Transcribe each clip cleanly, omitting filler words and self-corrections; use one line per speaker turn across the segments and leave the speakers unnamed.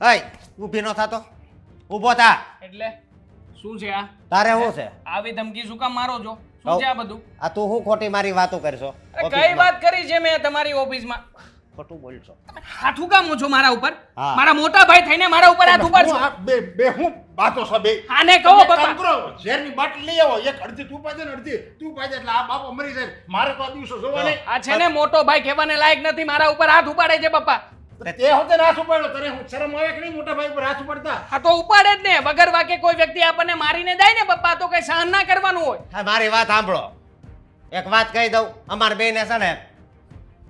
અય ઊભી ન થાતો, ઊભો થા.
એટલે શું છે આ?
તારે શું છે?
આવી ધમકી શું કામ મારો છો? શું છે આ બધું?
આ તું શું ખોટી મારી વાતો કરશો?
અરે કઈ વાત કરી છે મેં તમારી ઓફિસમાં?
ખોટું બોલશો.
હાથ ઉગામો છો મારા ઉપર?
હા.
મારા મોટા ભાઈ થઈને મારા ઉપર હાથ ઉપાડશો?
બે હું બાતો છો બે?
આને કહો
તમે કામ
બાપા.
કરો, ઝેરની બાટલી લઈ આવો, એક અડધી તું પાજે ને અડધી તું પાજે, એટલે આ બાપો મરી જાય. મારે તો આ દિવસો જોવા નહીં.
આ છે ને મોટો ભાઈ કહેવાને લાયક નથી, મારા ઉપર હાથ ઉપાડે છે પપ્પા.
તે હોતે હાથ ઉપાડ્યો, તને હું શરમ આવે કે નહીં મોટા ભાઈ પર હાથ ઉપાડતા?
હા તો ઉપાડે જ ને, વગર વાકે કોઈ વ્યક્તિ આપણને મારીને જાય ને પપ્પા તો કઈ સહન ના કરવાનું હોય.
હા, મારી વાત સાંભળો. એક વાત કહી દઉં, અમાર બેને છે ને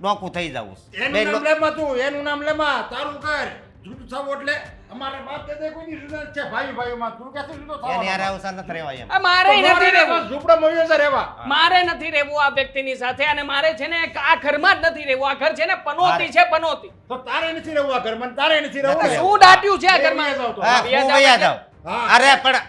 નોકું થઈ જવું છે.
એનું નામ લેમાં તું, એનું નામ લેમાં, તારું કર. જુદું થવું એટલે અમારા બાપ દાદા કોઈ ની સુધાર છે ભાઈઓમાં, તું ક્યાંથી જુદો થવાનો?
એની હારે અવસર નથી રહેવાય એમ.
આ મારે નથી રહેવું.
ઝૂંપડા મળ્યો છે રહેવા.
મારે નથી રહેવું આ વ્યક્તિની સાથે, અને મારે છે ને આ ઘરમાં જ નથી રહેવું. આ ઘર છે ને પનોતી છે, પનોતી.
તો તારે નથી રહેવું આ ઘરમાં, તારે નથી રહેવું ને.
શું દાટ્યું છે આ
બે
ઘરમાં?
જાવ તો.
હા,
વ્યાજ
હું વયા
આવે છે?
જાઉં.
હા.
અરે પણ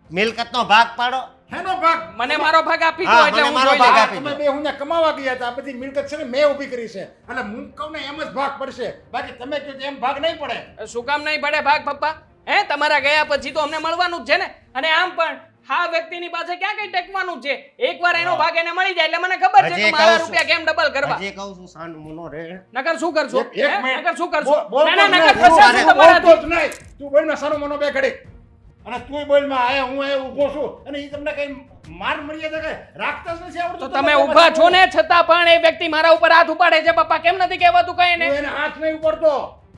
મિલકતનો ભાગ પાડો.
હેનો ભાગ?
મને મારો ભાગ આપી દો
હા,
એટલે
મને
હું
મારો
જોઈ
ભાગ
લઈશ.
આપી
તમે
દો.
બે હું ત્યાં કમાવા ગયા હતા, આ બધી મિલકત છે ને મેં ઊભી કરી છે, એટલે હું કહું ને એમ જ ભાગ પડશે, બાકી તમે કહો તો એમ ભાગ નહીં પડે.
શું કામ નહીં પડે ભાગ પપ્પા? હે, તમારા ગયા પછી તો અમને મળવાનું જ છે ને. અને આમ પણ હા વ્યક્તિની પાસે ક્યાં કઈ ટેકવાનું છે? એકવાર એનો ભાગ એને મળી જાય એટલે મને ખબર છે
હજી
કે મારા
કહું છું.
રૂપિયા કેમ ડબલ કરવા.
હજી કહું છું, સાંડ મુનો રે.
નકર શું કરશો?
એક
હે?
મિનિટ.
નકર શું કરશો?
બોલતો
ના ના
જ
નકર
નહીં.
ફસાશું
તું
તમારાથી.
બોલતો જ નહીં. તું બોલમાં સાનો મનો બે ઘડી, અને તુંય બોલમાં આયા હું અહીંયા ઊભો છું, અને ઈ તમને કઈ માર મર્યાદા કઈ રાખતા જ નથી
તો
આવડતું.
તમે ઊભા છો ને છતાં પણ એ વ્યક્તિ મારા ઉપર હાથ ઉપાડે છે પપ્પા. કેમ નથી કહેવાતું કઈ
તું
એને?
એને હાથ નહીં ઉપાડતો.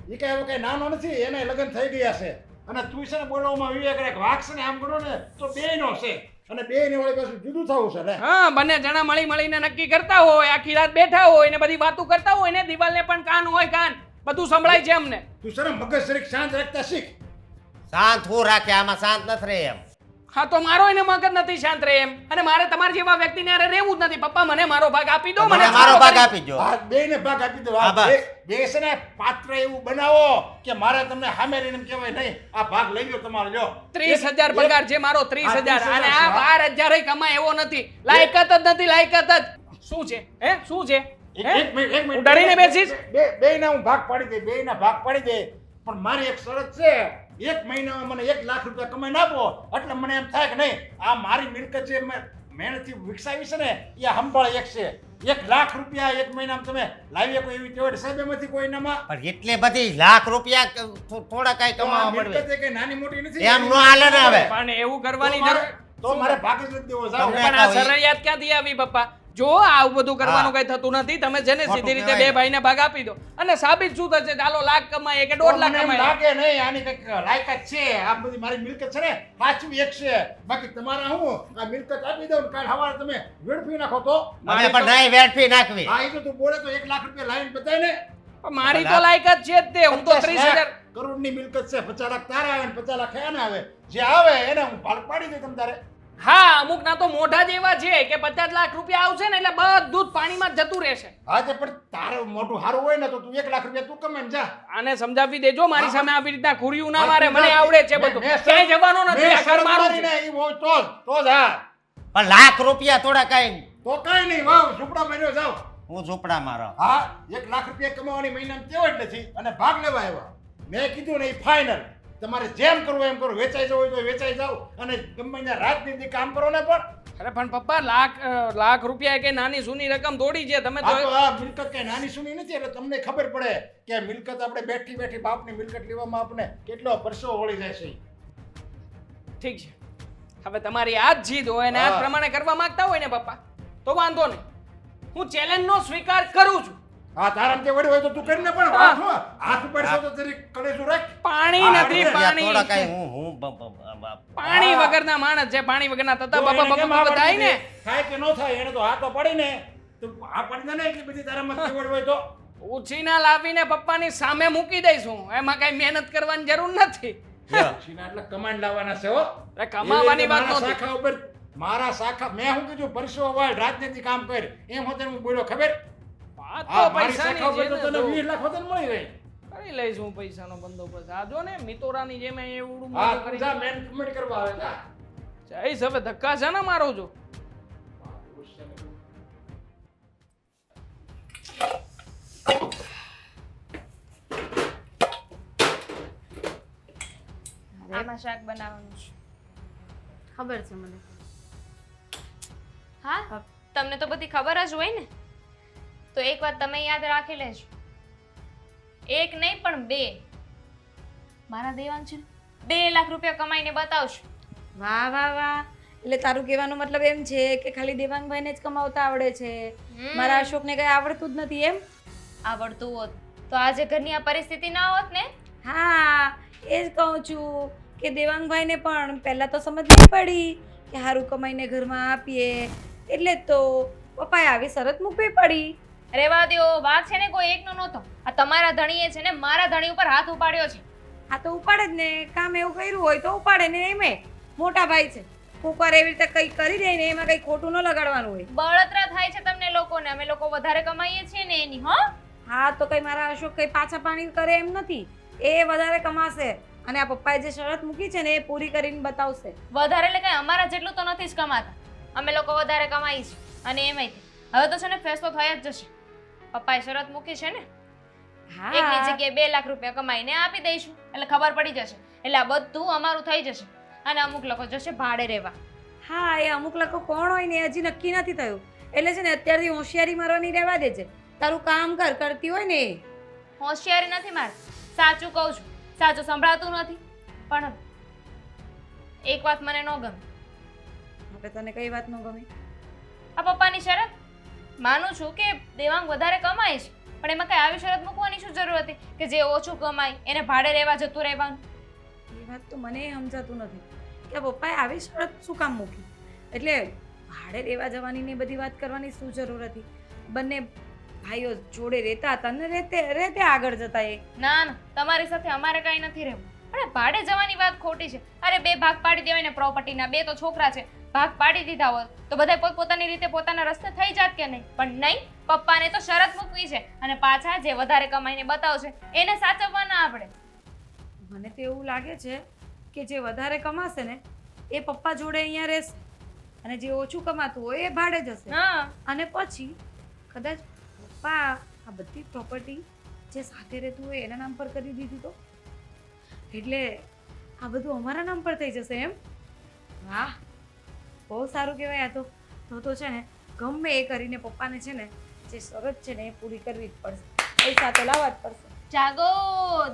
ઈ કઈ હવે કઈ નાનો નથી, એને લગ્ન થઈ ગયા છે, અને તું છે ને બોલવામાં વિવેક રાખ. વાક છે ને આમ ગણો ને તો બેયનો છે, અને બેયની વળી પાછું જુદું થવું છે ને.
હા, બંને જણા મળી મળીને નક્કી કરતા હોય, આખી રાત બેઠા હોય ને બધી વાતો કરતા હોય ને, દિવાલને પણ કાન હોય કાન, બધું સંભળાય છે અમને.
તું છે ને મગજ જરીક શાંત રાખતા શીખ.
શાંત હું રાખે, આમાં શાંત નથી રહે એમ.
હા તો મારો એને મગજ નથી શાંત રહે એમ, અને મારે તમારા જેવા વ્યક્તિને હારે રહેવું જ નથી. પપ્પા મને મારો ભાગ આપી દો.
મને
મને
મારો ભાગ આપી દો.
આ બેયને ભાગ આપી દો.
હા,
આ
બસ.
બે છે ને પાત્ર એવું બનાવો કે મારે તમને સામે રહીને એમ કહેવાય નહીં આ ભાગ લઈ લો તમારો, લ્યો.
30,000 પગાર છે મારો, 30,000. અને આ
હા.
12,000 કમાય એવો નથી. લાયકાત જ નથી, લાયકાત જ. શું છે? હે, શું છે? હે?
એક મિનિટ.
હું ડરીને બેસીશ?
બેયના હું ભાગ પાડી દે, બેયના ભાગ પાડી દે, પણ મારી એક શરત છે. એક મહિનામાં મને 1 લાખ રૂપિયા કમાઈને આપો, એટલે મને એમ થાય કે નહીં આ મારી મિલકત જે મેં મહેનતથી વિકસાવી છે ને એ સંભાળ એક છે. 1 લાખ રૂપિયા એક મહિનામાં તમે લાવી શકો એવી ટેવ સાહેબ એમાંથી કોઈ એનામાં.
પણ એટલી બધી લાખ રૂપિયા થોડા કઈ
તો આ
કમાવા
મિલકત
મળે
એ કઈ નાની મોટી નથી.
એમ નો હાલે ને હવે.
પણ એવું
તો
કરવાની
મારે-
જરૂર.
તો મારે ભાગ જ નથી દેવો. જાઓ.
તમને
પણ આ
કહું,
સરળિયાત ક્યાંથી આવી પપ્પા? જો આવું બધું કરવાનું
હા.
કઈ થતું નથી. તમે છે ને
ખોટું
સીધી રીતે
કહેવાય.
2 ભાઈને ભાગ આપી દો, અને સાબિત શું થશે? ચાલો લાખ કમાય કે 1.5 લાખ
મને એમ
કમાય.
લાગે નહીં આની કંઈક લાયકાત છે. આ બધી મારી મિલકત છે ને પાછું એક છે, બાકી તમારા હું આ મિલકત આપી દઉં કાલ સવારે તમે વેડફી નાખો તો.
અમે પણ નહીં વેડફી નાખવી.
હા, એ તો તું બોલે તો 1 લાખ રૂપિયા લાવીને બતાય ને.
પણ મારી તો લાયકાત છે જ તે. હું તો 30,000.
કરોડની મિલકત છે. 50 લાખ તારા આવે ને 50 લાખ એને આવે. જે આવે એને હું ભાગ પાડી દઉં તમ તારે.
હા, અમુક ના તો મોઢા જ એવા છે કે 50 લાખ રૂપિયા આવશે ને એટલે બધું જ પાણીમાં જ જતું રહેશે.
હા, તે પણ તારું મોટું સારું હોય ને તો તું 1 લાખ રૂપિયા તું કમાઈને જા.
આને સમજાવી દેજો, મારી સામે આવી રીતના ખુરિયું ના મારે. મને આવડે છે બધું. ક્યાંય જવાનો નથી. આ ઘર મારું છે.
ને ઈ હોય તો જ હા.
પણ લાખ રૂપિયા થોડા કઈ.
તો કાંઈ નહીં, વાવ ઝૂંપડા માર્યો જાવ.
હું ઝૂંપડા મારો.
હા, 1 લાખ રૂપિયા કમાવાની મહિનામાં તેવો જ નથી, અને ભાગ લેવા આવ્યા. મેં કીધું ને એ ફાઇનલ. તમારે જેમ કરવું એમ કરો. વેચાઈ જવું હોય તો વેચાઈ જાવ, અને ગમે ત્યાં રાજનીતિ કામ કરો ને પણ.
અરે પણ પપ્પા, લાખ રૂપિયા કે નાની સૂની રકમ થોડી છે. તમે
આ
તો
તો આ મિલકત કઈ નાની સુની નથી, એટલે તમને ખબર પડે કે મિલકત આપણે બેઠી બેઠી બાપની મિલકત લેવામાં આપણે કેટલો પરસેવો વળી જાય છે.
ઠીક છે. હવે તમારી આ જ જીદ હોય ને આ જ
હા.
પ્રમાણે કરવા માંગતા હોય ને પપ્પા, તો વાંધો નહીં. હું ચેલેન્જનો સ્વીકાર કરું છું.
હા, તારામ તે વળી હોય તો તું કરીને પણ વાત હો. હાથ ઉપાડશો તો જરીક કળેજું રાખ.
પાણી
હા,
નથી,
રૂપિયા
થોડા કઈ
પાણી. પાણી
હા.
વગરના માણસ છે. પાણી વગરના તતા
તો
બાબા
એને કેમ
બાબા
આવડતું
બધાય ને.
નથી? થાય કે ન થાય એને તો હાથ તો પડીને તો આ પડી દે ને એટલી બધી તારામાં કેવડ હોય તો.
ઉછીના લાવીને પપ્પાની સામે મૂકી દઈશું. એમાં કઈ મહેનત કરવાની જરૂર નથી.
સીના એટલે કમાન્ડ લાવવાના છે હો.
અરે કમાવાની વાત
મારા
નહોતી.
શાખા ઉપર મારા શાખા મેં શું કીધું પરસેવો વાળ રાજનીતિ કામ કર એમ હોતે હું બોલ્યો ખબર.
વાત
હા,
તો
મારી શાખા ઉપર તો
પૈસાની
તને
છે
20
ને.
લાખ હોતે ને મળી રહી.
કરી લઈશ હું પૈસાનો બંદોબસ્ત. આ જો ને મિતોરાની જેમ એવડું
હા,
મોટું કરી
તું જા મેન કમેન્ટ કરવા આવે જા.
જઈશ. હવે ધક્કા છે ને મારો જો.
દાળમાં શાક બનાવવાનું છે.
ખબર છે મને.
હા તમને તો બધી ખબર જ હોય ને. તો એક વાત તમે યાદ રાખી લેજો. એક નહીં પણ બે. મારા દેવાંગ છે ને 2 લાખ રૂપિયા કમાઈને બતાવશું.
વાહ વાહ વાહ. એટલે તારું કહેવાનો મતલબ એમ છે કે ખાલી દેવાંગભાઈને જ કમાવતા આવડે છે, મારા અશોકને કઈ આવડતું જ નથી એમ?
આવડતું હોત તો આજે ઘરની આ પરિસ્થિતિ ના હોત ને.
હા એ જ કહું છું કે દેવાંગભાઈને પણ પહેલા તો સમજ નહીં પડી કે સારું કમાઈને ઘરમાં આપીએ, એટલે જ તો પપ્પાએ આવી શરત મૂકવી પડી.
રેવા દ્યો, વાઘ છે ને કોઈ એકનો નહોતો. આ તમારા ધણીએ છે ને મારા ધણી ઉપર હાથ ઉપાડ્યો છે.
આ તો ઉપાડે જ ને, કામ એવું કર્યું હોય તો ઉપાડે ને. એમે મોટા ભાઈ છે, કુકર એવી રીતે કંઈ કરી દે ને એમાં કંઈ ખોટું ન લગાડવાનું હોય.
બળતરા થાય છે તમને લોકોને. અમે લોકો વધારે કમાઈએ છીએ ને એની. હો
હા તો કઈ મારા અશોક કઈ પાછા પાણી કરે એમ નથી, એ વધારે કમાશે અને આ પપ્પાએ જે શરત મૂકી છે ને એ પૂરી કરીને બતાવશે.
વધારે એટલે કઈ અમારા જેટલું તો નથી જ કમાતા. અમે લોકો વધારે કમાઈ છે. અને એમાંય હવે તો છે ને ફેસલો થઈ જ જશે. પપ્પાએ શરત મૂકી છે ને, એકની
હા
જગ્યાએ 2 લાખ રૂપિયા કમાઈને આપી દઈશું એટલે ખબર પડી જશે. એટલે આ બધું અમારું થઈ જશે અને અમુક લોકો જશે ભાડે રહેવા.
હા એ અમુક લોકો કોણ હોય ને એ હજી નક્કી નથી થયું, એટલે છે ને અત્યારથી હોશિયારી મારવાની રહેવા દેજે. તારું કામ કરતી હોય ને એ.
હોશિયારી નથી મારે, સાચું કહું છું. સાચું સંભળાતું નથી. પણ એક વાત મને ન ગમે.
હવે તને કઈ વાત ન ગમી?
આ પપ્પાની શરત. માનું છું કે દેવાંગ વધારે કમાય છે, પણ એમાં કઈ આવી શરત મૂકવાની શું જરૂર હતી કે જે ઓછું કમાય એને ભાડે રહેવા જતું રહેવાનું?
એ વાત તો મને સમજાતું નથી કે પપ્પાએ આવી શરત શું કામ મૂકી. એટલે ભાડે રહેવા જવાની ને બધી વાત કરવાની શું જરૂર હતી? બંને ભાઈઓ જોડે રહેતા હતા ને રહેતે આગળ જતા. એ
ના ના, તમારી સાથે અમારે કઈ નથી રહેવું. પણ ભાડે જવાની વાત ખોટી છે. અરે 2 ભાગ પાડી દેવાય ને પ્રોપર્ટીના. 2 તો છોકરા છે, ભાગ પાડી દીધા હોત તો બધા પોતપોતાની રીતે પોતાના રસ્તે થઈ જાત કે નહીં? પણ નહીં, પપ્પાને તો શરત મૂકવી છે અને પાછા જે વધારે કમાઈને બતાવશે એને સાચવવાના આપણે.
મને તો એવું લાગે છે કે જે વધારે કમાશે ને એ પપ્પા જોડે અહીંયા રહેશે અને જે ઓછું કમાતું હોય એ ભાડે જશે.
હા,
અને પછી કદાચ પપ્પા આ બધી પ્રોપર્ટી જે સાથે રહેતું હોય એના નામ પર કરી દીધી તો એટલે આ બધું અમારા નામ પર થઈ જશે એમ? વાહ, બહુ સારું કહેવાય. આ તો છે ને ગમે એ કરીને પપ્પાને છે ને જે શરત છે ને એ પૂરી કરવી જ પડશે. પૈસા તો લાવવા જ પડશે.
જાગો.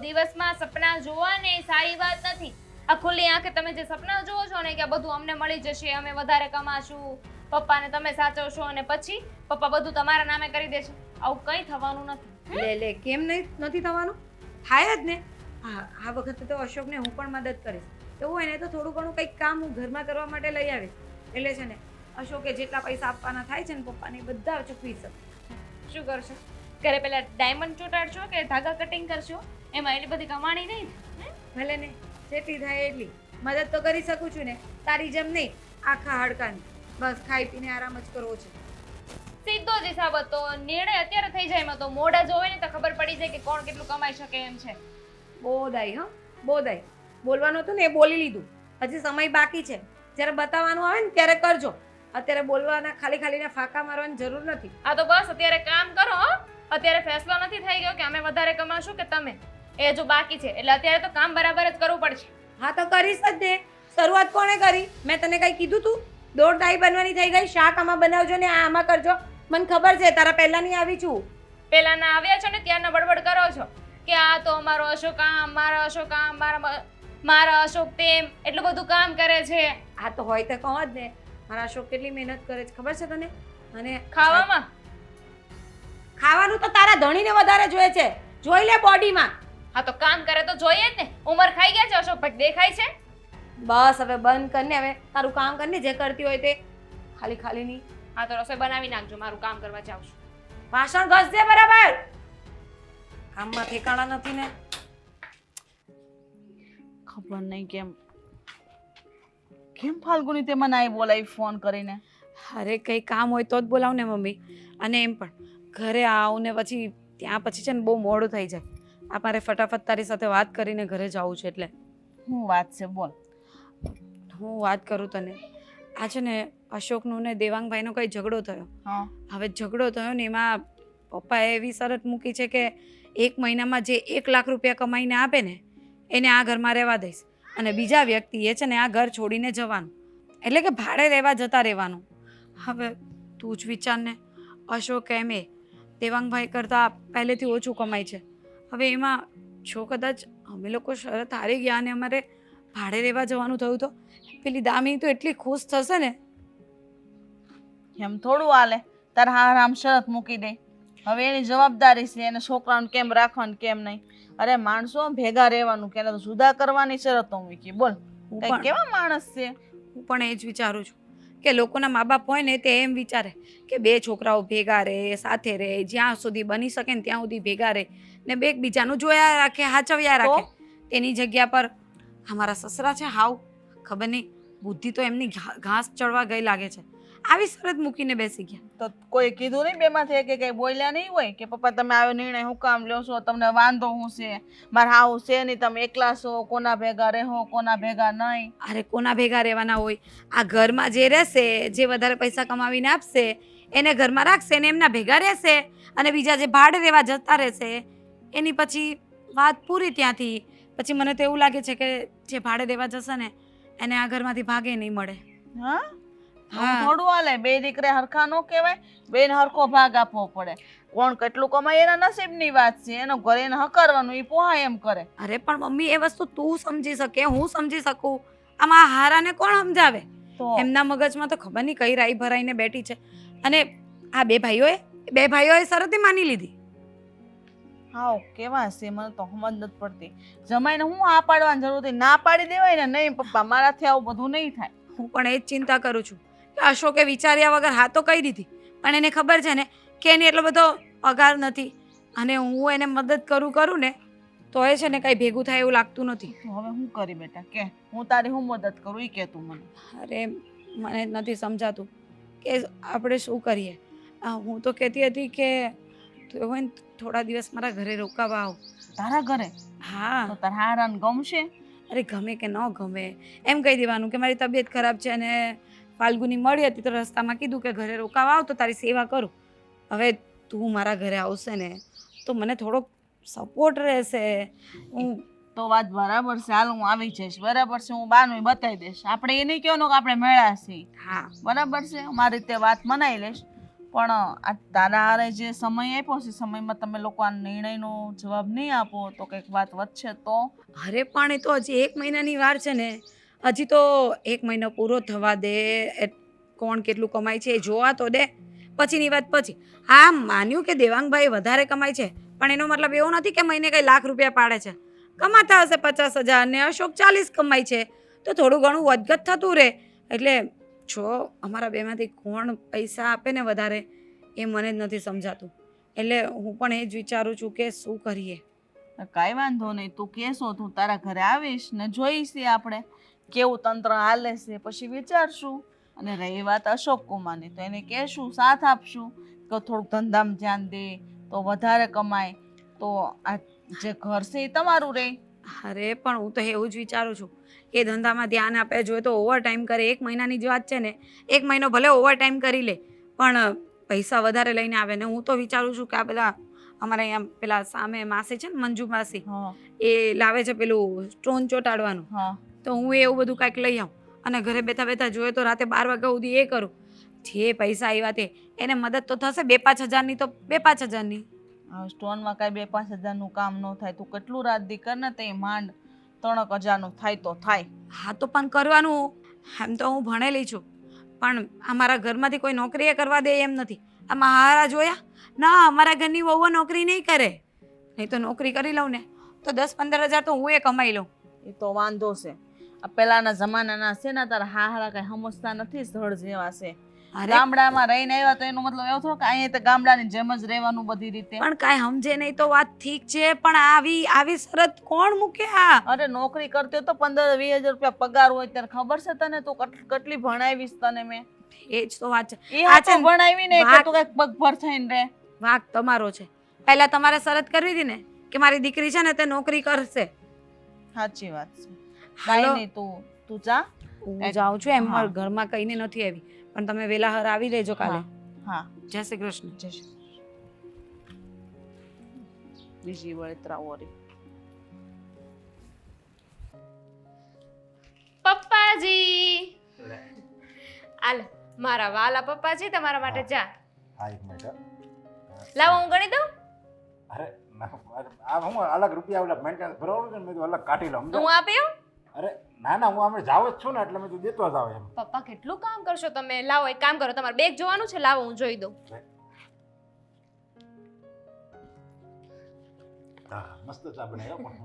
દિવસમાં સપના જોવા ને એ સારી વાત નથી. આ ખુલ્લી આંખે તમે જે સપના જુઓ છો ને કે આ બધું અમને મળી જશે, અમે વધારે કમાશું, પપ્પાને તમે સાચવશો અને પછી પપ્પા બધું તમારા નામે કરી દેશે, આવું કંઈ થવાનું નથી.
લે કેમ નથી થવાનું? થાય જ ને. આ વખતે તો અશોકને હું પણ મદદ કરીશ. એવું હોય ને તો થોડું ઘણું કંઈક કામ હું ઘરમાં કરવા માટે લઈ આવીશ. એટલે છે ને અશોકે જેટલા પૈસા આપવાના થાય છે ને પપ્પાને બધા ચૂકવી શકે.
શું કરશો? ઘરે પેલા ડાયમંડ ચોટાડશો કે ધાગા કટિંગ કરશો? એમાં એટલી બધી કમાણી નહીં થાય.
ભલે ને જેટલી થાય એટલી મદદ તો કરી શકું છું ને, તારી જેમ નહીં આખા હાડકાની. બસ ખાઈ પીને આરામ જ કરવો છે.
સીધો જ હિસાબ હતો. નિર્ણય અત્યારે થઈ જાય એમાં તો મોઢા જોવે ને તો ખબર પડી જાય કે કોણ કેટલું કમાઈ શકે એમ છે.
બોધાઈ હા બોધાઈ. બોલવાનું હતું ને એ બોલી લીધું. હજી સમય બાકી છે. જ્યારે બતાવવાનું આવે ને ત્યારે કરજો. અત્યારે બોલવાના ખાલીને ફાંકા મારવાની જરૂર નથી.
આ તો બસ અત્યારે કામ કરો. હો, અત્યારે ફેસલો નથી થઈ ગયો કે અમે વધારે કમાશું કે તમે. એ હજુ બાકી છે. એટલે અત્યારે તો કામ બરાબર જ કરવું પડશે.
હા તો કરીશ જ ને. શરૂઆત કોણે કરી? મેં તને કઈ કીધું તું? દોડધાઈ બનવાની થઈ ગઈ. શાક આમાં બનાવજો ને આમાં કરજો. મને ખબર છે તારા પહેલાની આવી છું.
પેલાના આવ્યા છો ને ત્યારના બડબડ કરો છો કે આ તો અમારો અશોક આમ, મારા અશોક આમ, મારા અશોક તેમ, એટલું બધું કામ કરે છે.
આ તો હોય તો કહો જ ને. મારા અશોક કેટલી મહેનત કરે છે ખબર છે તને? અને
ખાવામાં
ખાવાનું તો તારા ધણીને વધારે જોઈએ છે. જોઈ લે બોડીમાં.
હા તો કામ કરે તો જોઈએ જ ને. ઉંમર ખાઈ ગયા છે અશોકભાઈ, દેખાય છે.
બસ હવે બંધ કરને. હવે તારું કામ કરને જે કરતી હોય તે. ખાલી નહીં.
હા તો રસોઈ બનાવી નાખજો, મારું કામ કરવા જાઉં છું.
વાસણ ઘસજે બરાબર. કામમાં ઠેકાણા નથી ને.
ખબર નહીં કેમ ફાલ્ગુની તે મને આવી બોલાવી ફોન કરીને.
અરે કંઈ કામ હોય તો જ બોલાવ ને મમ્મી. અને એમ પણ ઘરે આવું ને પછી ત્યાં પછી છે ને બહુ મોડું થઈ જાય. આ મારે ફટાફટ તારી સાથે વાત કરીને ઘરે જવું છે. એટલે
શું વાત છે બોલ.
હું વાત કરું તને. આ છે ને અશોકનો ને દેવાંગભાઈનો કંઈ ઝઘડો થયો.
હા,
હવે ઝઘડો થયો ને એમાં પપ્પાએ એવી શરત મૂકી છે કે 1 મહિનામાં જે 1 લાખ રૂપિયા કમાઈને આપે ને એને આ ઘરમાં રહેવા દઈશ. અને બીજા વ્યક્તિએ છે ને આ ઘર છોડીને જવાનું, એટલે કે ભાડે રહેવા જતા રહેવાનું. હવે તું જ વિચારને, અશોક એમ એ દેવાંગભાઈ કરતાં પહેલેથી ઓછું કમાય છે. હવે એમાં જો કદાચ અમે લોકો શરત હારી ગયા અને અમારે ભાડે રહેવા જવાનું થયું તો પેલી દામિની તો એટલી ખુશ થશે ને.
એમ થોડું હાલે, તારા હાર આમ શરત મૂકી દે. હવે એની જવાબદારી છે એને છોકરાઓને કેમ રાખવાનું કેમ નહીં. અરે માણસો ભેગા રહેવાનું કે એને તો જુદા કરવાની શરતો મૂકી. બોલ
હું
કઈ
પણ
કેવા માણસ છે.
હું પણ એ જ વિચારું છું કે લોકોના મા બાપ હોય ને તે એમ વિચારે કે બે છોકરાઓ ભેગા રહે, સાથે રહે, જ્યાં સુધી બની શકે ને ત્યાં સુધી ભેગા રહે ને બે એકબીજાનું જોયા રાખે, હાચવ્યા રાખે. તેની જગ્યા પર અમારા સસરા છે હાવ ખબર નહીં, બુદ્ધિ તો એમની ઘાસ ચડવા ગઈ લાગે છે. આવી શરત મૂકીને બેસી ગયા.
તો કોઈ કીધું નહીં બેમાંથી કે કઈ બોલ્યા નહીં હોય કે પપ્પા તમે આવ્યો નિર્ણય હું કામ લ્યો છો, તમને વાંધો હું છે, મારે હાવ છે નહીં, તમે એકલા છો, કોના ભેગા રહો કોના ભેગા નહીં.
અરે કોના ભેગા રહેવાના હોય? આ ઘરમાં જે રહેશે, જે વધારે પૈસા કમાવીને આપશે એને ઘરમાં રાખશે ને એમના ભેગા રહેશે, અને બીજા જે ભાડે રહેવા જતા રહેશે એની પછી વાત પૂરી ત્યાંથી. પછી મને તો એવું લાગે છે કે જે ભાડે રહેવા જશે ને એને આ ઘરમાંથી ભાગે નહીં મળે.
હા
હા.
થોડું હાલે. બે દીકરા હરખા નો કહેવાય, બેન હરખો ભાગ આપવો પડે. કોણ કેટલું કમાય એના નસીબની વાત છે, એનો ઘરે એને હકારવાનું એ પોહાય એમ કરે.
અરે પણ મમ્મી એ વસ્તુ તું સમજી શકે, હું સમજી શકું, આમાં આ હારાને કોણ સમજાવે?
તો
એમના મગજમાં તો ખબર નહીં કઈ રાઈ ભરાઈને બેઠી છે. અને આ બે ભાઈઓએ શરતે માની લીધી.
હાવ કેવા છે મને તો સમજ નથી પડતી. જમાઈને હું આ પાડવાની જરૂર હતી, ના પાડી દેવાય ને નહીં પપ્પા મારાથી આવું બધું નહીં થાય.
હું પણ એ જ ચિંતા કરું છું કે અશોકે વિચાર્યા વગર હા તો કહી દીધી, પણ એને ખબર છે ને કે એની એટલો બધો પગાર નથી, અને હું એને મદદ કરું ને તો એ છે ને કંઈ ભેગું થાય એવું લાગતું નથી.
તો હવે હું કરી બેટા કે હું તારી હું મદદ કરું એ કે તું મને.
અરે મને નથી સમજાતું કે આપણે શું કરીએ. હું તો કહેતી હતી કે તું હોય ને થોડા દિવસ મારા ઘરે રોકાવા આવ.
તારા ઘરે?
હા.
તો તારા હારાને ગમશે?
અરે ગમે કે ન ગમે એમ કહી દેવાનું કે મારી તબિયત ખરાબ છે અને ફાલ્ગુની મળી હતી તો રસ્તામાં કીધું કે ઘરે રોકાવા આવ તો તારી સેવા કરું. હવે તું મારા ઘરે આવશે ને તો મને થોડોક સપોર્ટ રહેશે. હું
તો વાત બરાબર છે, હાલ હું આવી જઈશ. બરાબર છે, હું બાનું બતાવી દઈશ. આપણે એ નહીં કહેવાનું કે આપણે મેળા છીએ.
હા
બરાબર છે, મારી રીતે વાત મનાઈ લઈશ. પણ આ તારા હારે જે સમય આપ્યો છે સમયમાં તમે લોકો આ નિર્ણયનો જવાબ નહીં આપો તો કંઈક વાત વધશે તો.
અરે પણ એ તો હજી 1 મહિનાની વાર છે ને, હજી તો 1 મહિનો પૂરો થવા દે, કોણ કેટલું કમાય છે એ જોવા તો દે, પછીની વાત પછી. હા માન્યું કે દેવાંગભાઈ વધારે કમાય છે, પણ એનો મતલબ એવો નથી કે મહિને કંઈ લાખ રૂપિયા પાડે છે. કમાતા હશે 50,000 ને અશોક 40 કમાય છે તો થોડું ઘણું વધઘટ થતું રહે. એટલે જો અમારા બેમાંથી કોણ પૈસા આપે ને વધારે એ મને જ નથી સમજાતું. એટલે હું પણ એ જ વિચારું છું કે શું કરીએ.
કાંઈ વાંધો નહીં, તું કહેશો તું તારા ઘરે આવીશ ને જોઈશી આપણે કેવું તંત્ર હાલે છે પછી વિચારશું. અને રહી વાત અશોક કુમારની તો એને કહેશું, સાથ આપશું કે થોડુંક ધંધામાં ધ્યાન દે તો વધારે કમાય, તો આ જે ઘર છે એ તમારું રહે.
અરે પણ હું તો એવું જ વિચારું છું કે ધંધામાં ધ્યાન આપે, જોઈએ તો ઓવર ટાઈમ કરે. 1 મહિનાની જ વાત છે ને, 1 મહિનો ભલે ઓવર ટાઈમ કરી લે પણ પૈસા વધારે લઈને આવે. ને હું તો વિચારું છું કે આ બધા અમારે અહીંયા પેલા સામે માસી છે ને મંજુ માસી,
હા
એ લાવે છે પેલું સ્ટોન ચોટાડવાનું,
હા
તો હું એવું બધું કાંઈક લઈ આવું અને ઘરે બેઠા બેઠા જોઈએ તો રાતે 12 વાગ્યા સુધી એ કરું. જે પૈસા આવ્યા તે એને મદદ તો થશે, 2-5 હજારની તો 2-5 હજારની.
સ્ટોનમાં કાંઈ 2-5 હજારનું કામ ન થાય. તું કેટલું રાત દી કર ને તે માંડ 3 હજારનું થાય તો થાય.
હા તો પણ કરવાનું. એમ તો હું ભણેલી છું, પણ અમારા ઘરમાંથી કોઈ નોકરીએ કરવા દે એમ નથી. આ મહારા જોયા ના, અમારા ઘરની વહુઓ નોકરી નહીં કરે. નહીં તો નોકરી કરી લઉં ને તો 10-15 હજાર તો હું એ કમાઈ લઉં.
એ તો વાંધો છે. આ પહેલાના જમાનાના છે ને તારા હારા કઈ સમજતા નથી, સ્થળ જેવા છે.
અરે
ગામડામાં રહીને આવ્યા તો એનો મતલબ એવો થોડો કે અહીંયા તો ગામડાની જેમ જ રહેવાનું બધી રીતે.
પણ કાંઈ સમજે નહીં તો વાત ઠીક છે, પણ આવી શરત કોણ મૂકે? આ
અરે નોકરી કરતી હોય તો 15-20 હજાર રૂપિયા પગાર હોય ત્યારે ખબર છે તને? તું કેટલી ભણાવીશ તને મેં?
એ જ તો વાત છે.
એ હાચે ભણાવી ને કે તું કઈક પગભર થઈને રહે.
વાંક તમારો છે. પહેલા તમારે શરત કરવી હતી ને કે મારી દીકરી છે ને તે નોકરી કરશે.
સાચી વાત છે.
હાલો.
કાંઈ નહીં, તું જા.
હું જાઉં છું. એમ
હા.
ઘરમાં કહીને નથી આવી, પણ તમે વેલા હર આવી લેજો કાલે.
હા
જય શ્રી કૃષ્ણ.
જય શ્રી બીજી વળતરા ઓરી.
આલ મારા વાલા પપ્પાજી તમારા માટે ચા.
હા એક મિનિટ હો.
લાવો હું ગણી દઉં.
અરે આ હું અલગ રૂપિયા ઓલા મેન્ટેનન્સ ભરવાનું છે ને મેં કીધું અલગ કાઢી લઉં
હું આપી આવું.
અરે ના ના હું અમે જાવ જ છું ને એટલે મેં તું દેતો જાવ એમ
પપ્પા કેટલું કામ કરશો તમે. લાવો એક કામ કરો, તમારે બેગ જોવાનું છે, લાવો હું જોઈ દઉં.
હા મસ્ત ચા બનાવ્યો પણ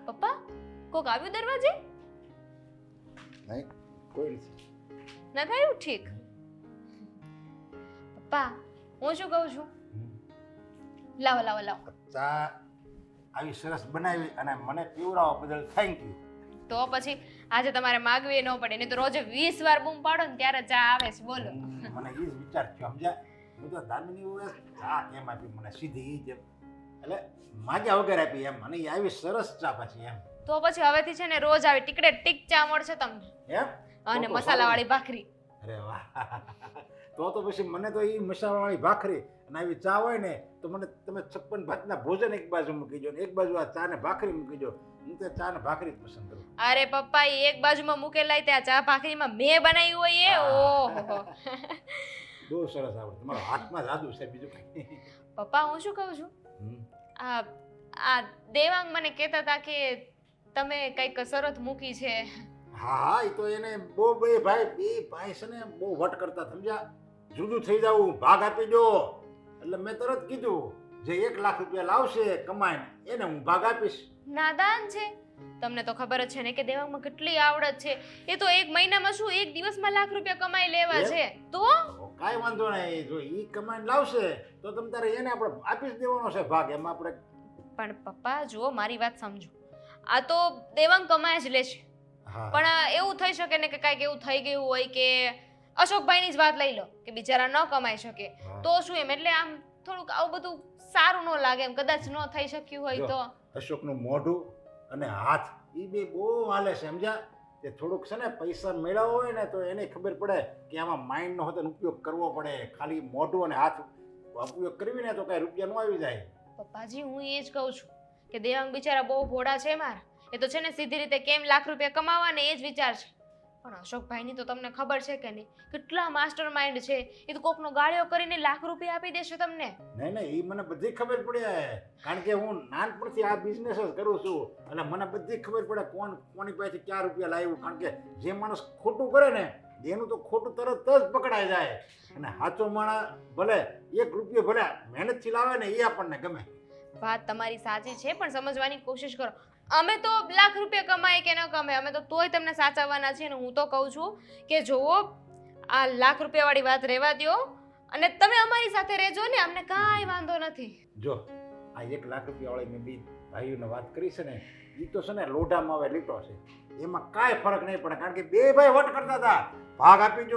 પપ્પા કોક આવ્યું દરવાજે?
નહીં કોઈ નથી
ના થયું? ઠીક. પપ્પા હું શું કહું છું, લાવો લાવો લાવો.
ચા આવી સરસ બનાવી અને મને પીવડાવવા બદલ થેન્ક યુ.
તો પછી આજે તમારે માગવી ન પડે, નહીં તો રોજે 20 વાર બૂમ પાડો ને ત્યારે ચા આવે છે. બોલો.
મને એ જ વિચાર થયો સમજ્યા. હું તો દામિની વગર ચા કેમ આપી મને સીધી એ જ એટલે માગ્યા વગર આપી એમ અને એ આવી સરસ ચા પછી એમ.
તો પછી હવેથી છે ને રોજ આવી ટીકડે ટીક ચા મળશે તમને
એમ
અને
તો
મસાલાવાળી ભાખરી.
અરે વાહ તો પછી મને તો એ મસાલાવાળી ભાખરી અને આવી ચા હોય ને તો મને તમે 56 ભાતના ભોજન એક બાજુ મૂકી દો ને એક બાજુ આ ચા ને ભાખરી મૂકી દો. હું તો ચા ને ભાખરી જ પસંદ કરું.
અરે પપ્પા એ એક બાજુમાં મૂકેલાય ત્યાં ચા ભાખરીમાં મેં બનાવ્યું હોય એ. ઓહો
બહુ સરસ આવડે તમારા હાથમાં જાદુ છે બીજું કંઈ.
પપ્પા હું શું કહું છું,
હમ.
આ દેવાંગ મને કહેતા હતા કે તમે કઈક શરત મૂકી છે.
હા એ તો એને બહુ બે ભાઈ છે ને બહુ વટ કરતા સમજ્યા. જુદું થઈ જાવું ભાગ આપી દો એટલે મેં તરત કીધું જે 1 લાખ રૂપિયા લાવશે કમાઈને એને હું ભાગ આપીશ.
નાદાન છે. તમને તો ખબર જ છે ને કે દેવાંગમાં કેટલી આવડત છે. એ તો એક મહિનામાં શું એક દિવસમાં લાખ રૂપિયા કમાઈ લેવા છે. તો
કાંઈ વાંધો નહીં જો એ કમાઈને લાવશે તો તમ તારે એને આપણે આપી જ દેવાનો છે ભાગ. એમાં આપણે
પણ પપ્પા જુઓ મારી વાત સમજો. આ તો દેવાંગ કમાય જ લે છે,
હા
પણ એવું થઈ શકે ને કે કાંઈક એવું થઈ ગયું હોય કે અશોકભાઈની જ વાત લઈ લો કે બિચારા ન કમાઈ શકે તો શું એમ, એટલે આમ થોડુંક આવું બધું સારું ન લાગે એમ. કદાચ ન થઈ શક્યું હોય તો
અશોકનું મોઢું અને હાથ એ બે બહુ હાલે છે સમજ્યા. તે થોડુંક છે ને પૈસા મેળવવો હોય ને તો એને ખબર પડે કે આમાં માઇન્ડનો હોતે ઉપયોગ કરવો પડે. ખાલી મોઢું અને હાથ ઉપયોગ કરવી ને તો કાંઈ રૂપિયા ન આવી જાય.
પપ્પાજી હું એ જ કહું છું કે દેવાંગ બિચારા બહુ ભોળા છે મારા. એ તો છે ને સીધી રીતે કેમ લાખ રૂપિયા કમાવા ને એ જ વિચાર છે. પણ અશોકભાઈની તો તમને ખબર છે કે નહીં કેટલા માસ્ટર માઇન્ડ છે. એ તો કોકનો ગાળ્યો કરીને લાખ રૂપિયા આપી દેશે તમને.
નહીં એ મને બધી ખબર પડે કારણ કે હું નાનપણથી આ બિઝનેસ જ કરું છું અને મને બધી ખબર પડે કોણ કોની પાસેથી ક્યાં રૂપિયા લાવ્યું. કારણ કે જે માણસ ખોટું કરે ને એનું તો ખોટું તરત જ પકડાઈ જાય અને સાચો માણસ ભલે 1 રૂપિયો ભલે મહેનતથી લાવે ને એ આપણને ગમે.
વાત તમારી સાચી છે પણ સમજવાની કોશિશ કરો. અમે તો લાખ રૂપિયા કમાય કે ન કમાય અમે તો તોય તમને સાચવવાના છીએ. ને હું તો કહું છું કે જુઓ આ લાખ રૂપિયાવાળી વાત રહેવા દો અને તમે અમારી સાથે રહેજો ને, અમને કાંઈ વાંધો નથી.
જો આ 1 લાખ રૂપિયાવાળી મેં બી ભાઈઓને વાત કરી છે ને એ તો છે ને લોઢામાં આવે લીટો છે. એમાં કાંઈ ફરક નહીં પડે કારણ કે બે ભાઈ વટ કરતા હતા ભાગ આપી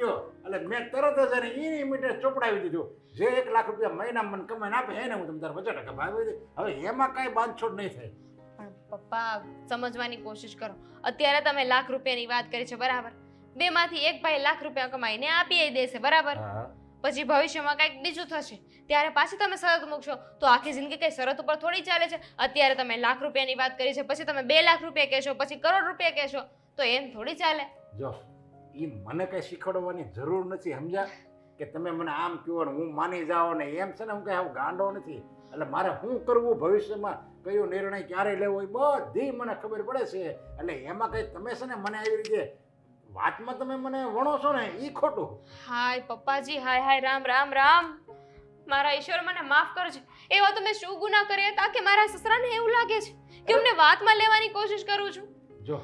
દો એટલે મેં તરત જ એને ઇમિડિયેટ ચોપડાવી દીધું. જે 1 લાખ રૂપિયા મહિનામાં મને કમાઈને આપે એને હું તમને 50% ભાગ આપી દઉં. હવે એમાં કાંઈ બાંધછોડ નહીં થાય.
પણ પપ્પા સમજવાની કોશિશ કરો. અત્યારે તમે લાખ રૂપિયાની વાત કરી છે બરાબર, બેમાંથી એક ભાઈ લાખ રૂપિયા કમાઈને આપી દેશે બરાબર. પછી ભવિષ્યમાં કંઈક બીજું થશે ત્યારે પાછી તમે શરત મૂકશો તો આખી જિંદગી કઈ શરત ઉપર થોડી ચાલે છે. અત્યારે તમે લાખ રૂપિયાની વાત કરી છે પછી તમે 2 લાખ રૂપિયા કહેશો પછી કરોડ રૂપિયા કહેશો તો એમ થોડી ચાલે.
જો એ મને કંઈ શીખવાડવાની જરૂર નથી સમજ્યા કે તમે મને આમ કહો ને હું માની જાઓ ને એમ છે ને હું કંઈ આવું ગાંડો નથી. એટલે મારે શું કરવું ભવિષ્યમાં કયો નિર્ણય ક્યારે લેવો એ બધી મને ખબર પડે છે. એટલે એમાં કંઈ તમે છે ને મને આવી રીતે વાતમાં તમે મને વણો છો ને એ ખોટું.
હાય પપ્પાજી હાય હાય રામ રામ રામ. મારા ઈશ્વર મને માફ કરજો. એવા તો મેં શું ગુનાહ કર્યા હતા કે મારા સસરાને એવું લાગે છે કે હું વાતમાં લેવાની કોશિશ કરું છું.
જો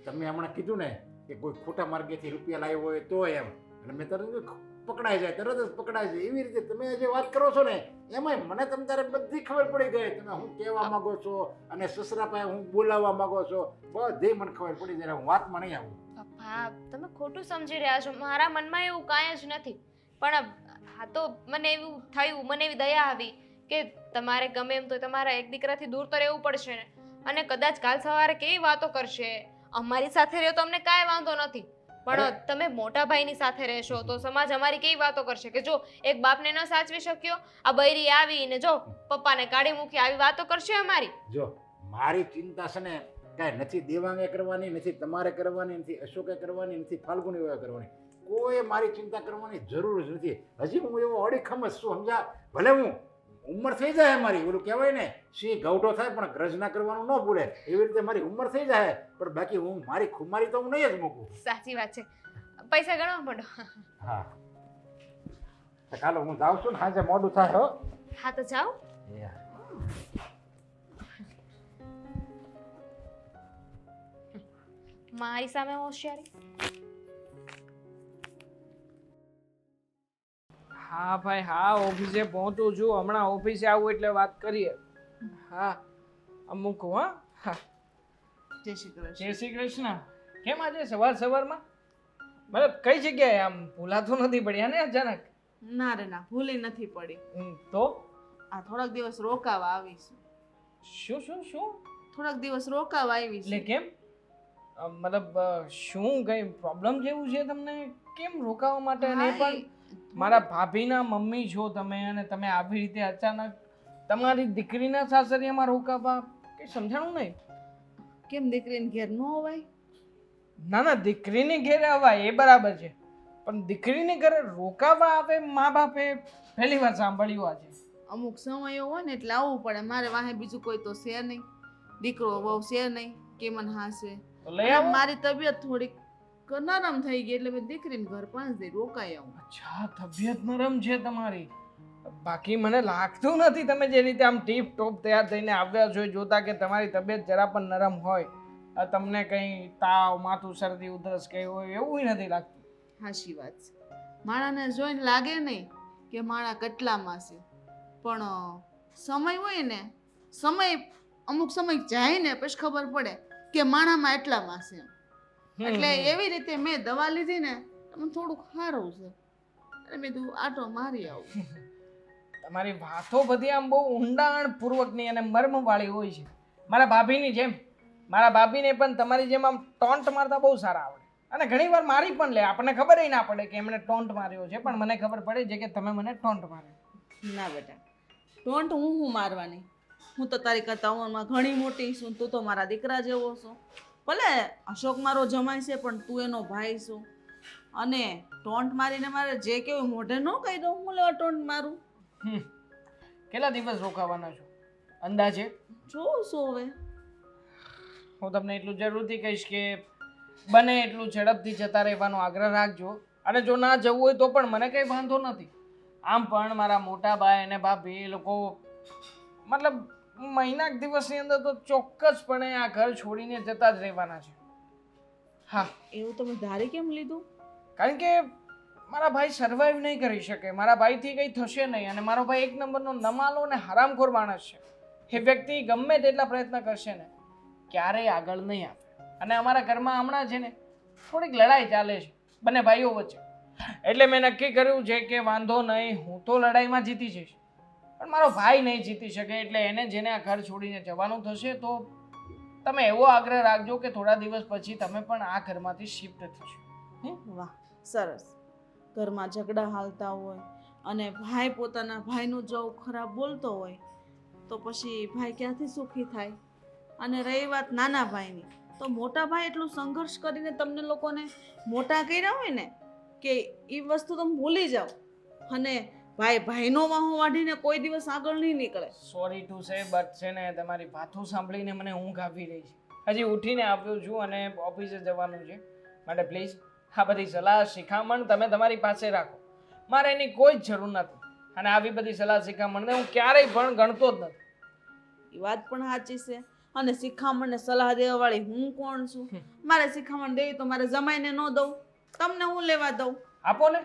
તમે હમણાં કીધું ને કે કોઈ ખોટા માર્ગેથી રૂપિયા લાવ્યો હોય તો એમ અને મેં તરત પકડાઈ જાય તરત જ પકડાઈ જાય એવી રીતે તમે જે વાત કરો છો ને એમાંય મને તમ તારે બધી ખબર પડી ગઈ. તમે હું કહેવા માંગો છો અને સસરા પાસે હું બોલાવવા માંગો છો બધી મને ખબર પડી જાય. હું વાતમાં નહીં આવું.
પપ્પા તમે ખોટું સમજી રહ્યા છો. મારા મનમાં એવું કાંઈ જ નથી. પણ હા તો મને એવું થયું, મને એવી દયા આવી કે તમારે ગમે એમ તો તમારા એક દીકરાથી દૂર તો રહેવું પડશે ને. અને કદાચ કાલ સવારે કેવી વાતો કરશે. અમારી સાથે રહ્યો તો અમને કાંઈ વાંધો નથી પણ તમે મોટા ભાઈની સાથે રહેશો તો સમાજ અમારી કેવી વાતો કરશે કે જો એક બાપને ન સાચવી શક્યો આ બૈરી આવી ને જો પપ્પાને કાઢી મૂકી આવી વાતો કરશે અમારી.
જો મારી ચિંતા છે ને કાંઈ નથી દેવાંગે કરવાની, નથી તમારે કરવાની, નથી અશોકે કરવાની, નથી ફાલ્ગુની કરવાની. કોઈ મારી ચિંતા કરવાની જરૂર જ નથી. હજી હું એવો અડીખમ જ છું, સમજા. ભલે હું ઉંમર થઈ જાય મારી, ઓલું કહેવાય ને સિંહ ગૌઢો થાય પણ ગ્રજ ના કરવાનું ન ભૂલે, એવી રીતે મારી ઉંમર થઈ જાય પણ બાકી હું મારી ખુમારી તો હું નહીં જ મૂકું.
સાચી વાત છે. પૈસા ગણવા પડો.
હા તો ચાલો હું જાઉં છું ને, સાંજે મોડું થાય હો.
હા તો જાઓ. મારી સામે હોશિયારી.
હા ભાઈ હા, ઓફિસે પહોંચું છું હમણાં. ઓફિસે આવું એટલે વાત કરીએ. હા અમુક હા હા.
જય શ્રી કૃષ્ણ.
જય શ્રી કૃષ્ણ. કેમ આજે સવાર સવારમાં? મતલબ કઈ જગ્યાએ? આમ ભૂલાતું નથી પડ્યા ને અચાનક?
ના રે ના, ભૂલી નથી પડી.
તો
આ થોડાક દિવસ રોકાવા આવીશું.
શું શું શું?
થોડાક દિવસ રોકાવા
એટલે
આવીશું.
કેમ? મતલબ શું કઈ પ્રોબ્લેમ જેવું છે તમને? કેમ રોકાવા માટે? અને એ પણ મારા ભાભીના મમ્મી છો તમે, અને તમે આવી રીતે અચાનક તમારી દીકરીના સાસરિયામાં રોકાવા, કઈ સમજાણું નહીં.
કેમ દીકરીને ઘેર ન હોવાય?
ના ના, દીકરીને ઘેરે અવાય એ બરાબર છે, પણ દીકરીને ઘરે રોકાવા આવે મા બાપે પહેલી વાર સાંભળ્યું આજે.
અમુક સમયો હોય ને એટલે આવવું પડે. મારે વાહે બીજું કોઈ તો છે નહીં, દીકરો વહુ છે નહીં કે મને હાસે.
તો લઈ આવો.
મારી તબિયત થોડીક નરમ થઈ ગઈ એટલે મેં દીકરીને ઘર 5 દી રોકાઈ આવું.
અચ્છા, તબિયત નરમ છે તમારી. બાકી મને લાગતું નથી તમે જે રીતે આમ ટીપ ટોપ તૈયાર થઈને આવ્યા છો, જોતા કે તમારી તબિયત જરા પણ નરમ હોય. તમને કંઈ તાવ, માથું, શરદી, ઉધરસ કંઈ હોય એવું નથી લાગતું.
હાચી વાત છે. માણાને જોઈને લાગે નહીં કે માણા કેટલામાં છે, પણ સમય હોય ને, સમય અમુક સમય જાય ને પછી ખબર પડે કે માણામાં એટલામાં છે. એટલે એવી રીતે મેં દવા લીધી ને મને થોડુંક સારું છે, એટલે મેં તું આટો મારી આવું.
તમારી વાતો બધી આમ બહુ ઊંડાણપૂર્વકની અને મર્મવાળી હોય છે. મારા ભાભીની જેમ. મારા ભાભીને પણ તમારી જેમ આમ ટોન્ટ મારતા બહુ સારા આવડે, અને ઘણીવાર મારી પણ લે. આપણને ખબર ના પડે કે એમણે ટોન્ટ માર્યો છે, પણ મને ખબર પડે છે કે તમે મને ટોન્ટ માર્યો.
ના બેટા, ટોન્ટ હું મારવાની? હું તો તારી કરતા ઉંમરમાં ઘણી મોટી છું, તું તો મારા દીકરા જેવો છો. ભલે અશોક મારો જમાય છે પણ તું એનો ભાઈ છું, અને ટોન્ટ મારીને મારે જે કેવું મોઢે ન કહી દઉં. હું લેવા ટોન્ટ મારું?
કેટલા દિવસ રોકાવાના છો અંદાજે?
જોઉં છું હવે.
હું તમને એટલું જરૂરથી કહીશ કે બને એટલું ઝડપથી જતા રહેવાનો આગ્રહ રાખજો, અને જો ના જવું હોય તો પણ મને કંઈ વાંધો નથી. આમ પણ મારા મોટા ભાઈ અને ભાભી એ લોકો મતલબ મહિનાક દિવસની અંદર તો ચોક્કસપણે આ ઘર છોડીને જતા જ રહેવાના છે. હા,
એવું તમે ધારી કેમ લીધું?
કારણ કે મારા ભાઈ સર્વાઈવ નહીં કરી શકે. મારા ભાઈથી કંઈ થશે નહીં, અને મારો ભાઈ એક નંબરનો નમાલો અને હરામખોર માણસ છે. એ વ્યક્તિ ગમે તેટલા પ્રયત્ન કરશે ને ક્યારેય આગળ નહીં આવે. અને અમારા ઘરમાં હમણાં છે ને થોડીક લડાઈ ચાલે છે બંને ભાઈઓ વચ્ચે. એટલે મેં નક્કી કર્યું છે કે વાંધો નહીં, હું તો લડાઈમાં જીતી જઈશ, પણ મારો ભાઈ નહીં જીતી શકે. એટલે એને જેને આ ઘર છોડીને જવાનું થશે તો તમે એવો આગ્રહ રાખજો કે થોડા દિવસ પછી તમે પણ આ ઘરમાંથી શિફ્ટ થશો.
વાહ, સરસ. ઘરમાં ઝઘડા હાલતા હોય અને ભાઈ પોતાના ભાઈનું જો ખરાબ બોલતો હોય તો પછી ભાઈ ક્યાંથી સુખી થાય? અને રહી વાત નાના ભાઈની, તો મોટા ભાઈ એટલું સંઘર્ષ કરીને તમને લોકોને મોટા કર્યા હોય ને કે એ વસ્તુ તમે ભૂલી જાઓ, અને ભાઈ ભાઈનો વાહો વાઢીને કોઈ દિવસ આગળ નહીં નીકળે.
સોરી ટુ સે બટ છે ને તમારી વાતો સાંભળીને મને ઊંઘ આવી રહી છે. હજી ઉઠીને આવ્યો છું અને ઓફિસે જવાનું છે, માટે પ્લીઝ આ બધી સલાહ શિખામણ તમે તમારી પાસે રાખો. મારે એની કોઈ જ જરૂર નથી, અને આવી બધી સલાહ શિખામણને હું ક્યારેય પણ ગણતો જ નથી.
એ વાત પણ સાચી છે. અને શિખામણને સલાહ દેવા વાળી હું કોણ છું? મારે શિખામણ દેવી તો મારે જમાઈને ન દઉં, તમને હું લેવા દઉં?
આપો ને.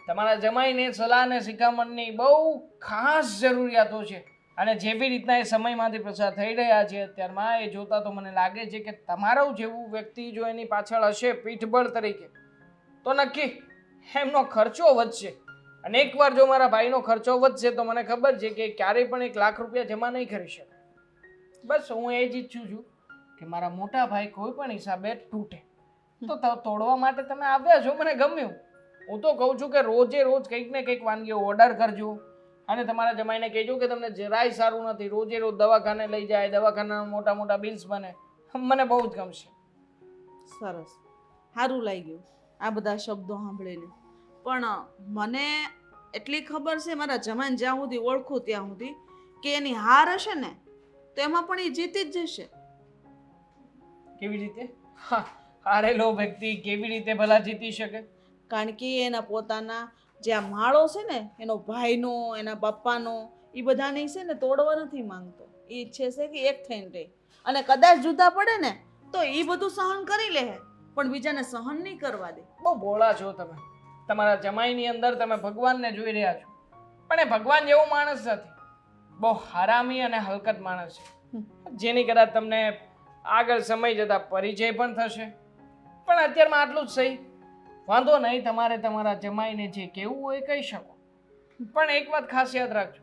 તમારા જમાઈને સલાહ અને શિખામણની બહુ ખાસ જરૂરિયાતો છે, અને જેવી રીતના એ સમયમાંથી પસાર થઈ રહ્યા છે અત્યારમાં, એ જોતા તો મને લાગે છે કે તમારો જેવું વ્યક્તિ જો એની પાછળ હશે પીઠબળ તરીકે, તો નક્કી એમનો ખર્ચો વધશે. અને એકવાર જો મારા ભાઈનો ખર્ચો વધશે તો મને ખબર છે કે ક્યારેય પણ 1 લાખ રૂપિયા જમા નહીં કરી શકે. બસ હું એ જ ઈચ્છું છું કે મારા મોટા ભાઈ કોઈ પણ હિસાબે તૂટે. તો તોડવા માટે તમે આવ્યા છો, મને ગમ્યું. હું તો કહું છું કે રોજે રોજ કંઈક ને કંઈક વાનગીઓ ઓર્ડર કરજો, અને તમારા જમાઈને કહેજો કે તમને જરાય સારું નથી, રોજે રોજ દવાખાને લઈ જાય, દવાખાનાના મોટા મોટા બિલ્સ બને. મને બહુ જ ગમશે.
સરસ, સારું લાગ્યું આ બધા શબ્દો સાંભળીને. પણ મને એટલી ખબર છે, મારા જમાઈને જ્યાં સુધી ઓળખું ત્યાં સુધી, કે એની હાર હશે ને તો એમાં પણ એ જીતી જ જશે.
કેવી રીતે? હા, હારેલો વ્યક્તિ કેવી રીતે ભલા જીતી શકે?
કારણ કે એના પોતાના જે આ માળો છે ને, એનો ભાઈનો, એના પપ્પાનો, એ બધાને છે ને તોડવા નથી માંગતો. એ ઈચ્છે છે કે એક થઈને રહે. અને કદાચ જુદા પડે ને તો એ બધું સહન કરી લે, પણ બીજાને સહન નહીં કરવા દે.
બહુ ભોળા છો તમે. તમારા જમાઈની અંદર તમે ભગવાનને જોઈ રહ્યા છો, પણ એ ભગવાન જેવો માણસ નથી. બહુ હરામી અને હલકત માણસ છે, જેની કદાચ તમને આગળ સમય જતા પરિચય પણ થશે. પણ અત્યારમાં આટલું જ સહી. વાંધો નહીં, તમારે તમારા જમાઈને જે કહેવું હોય કહી શકો. પણ એક વાત ખાસ યાદ રાખજો,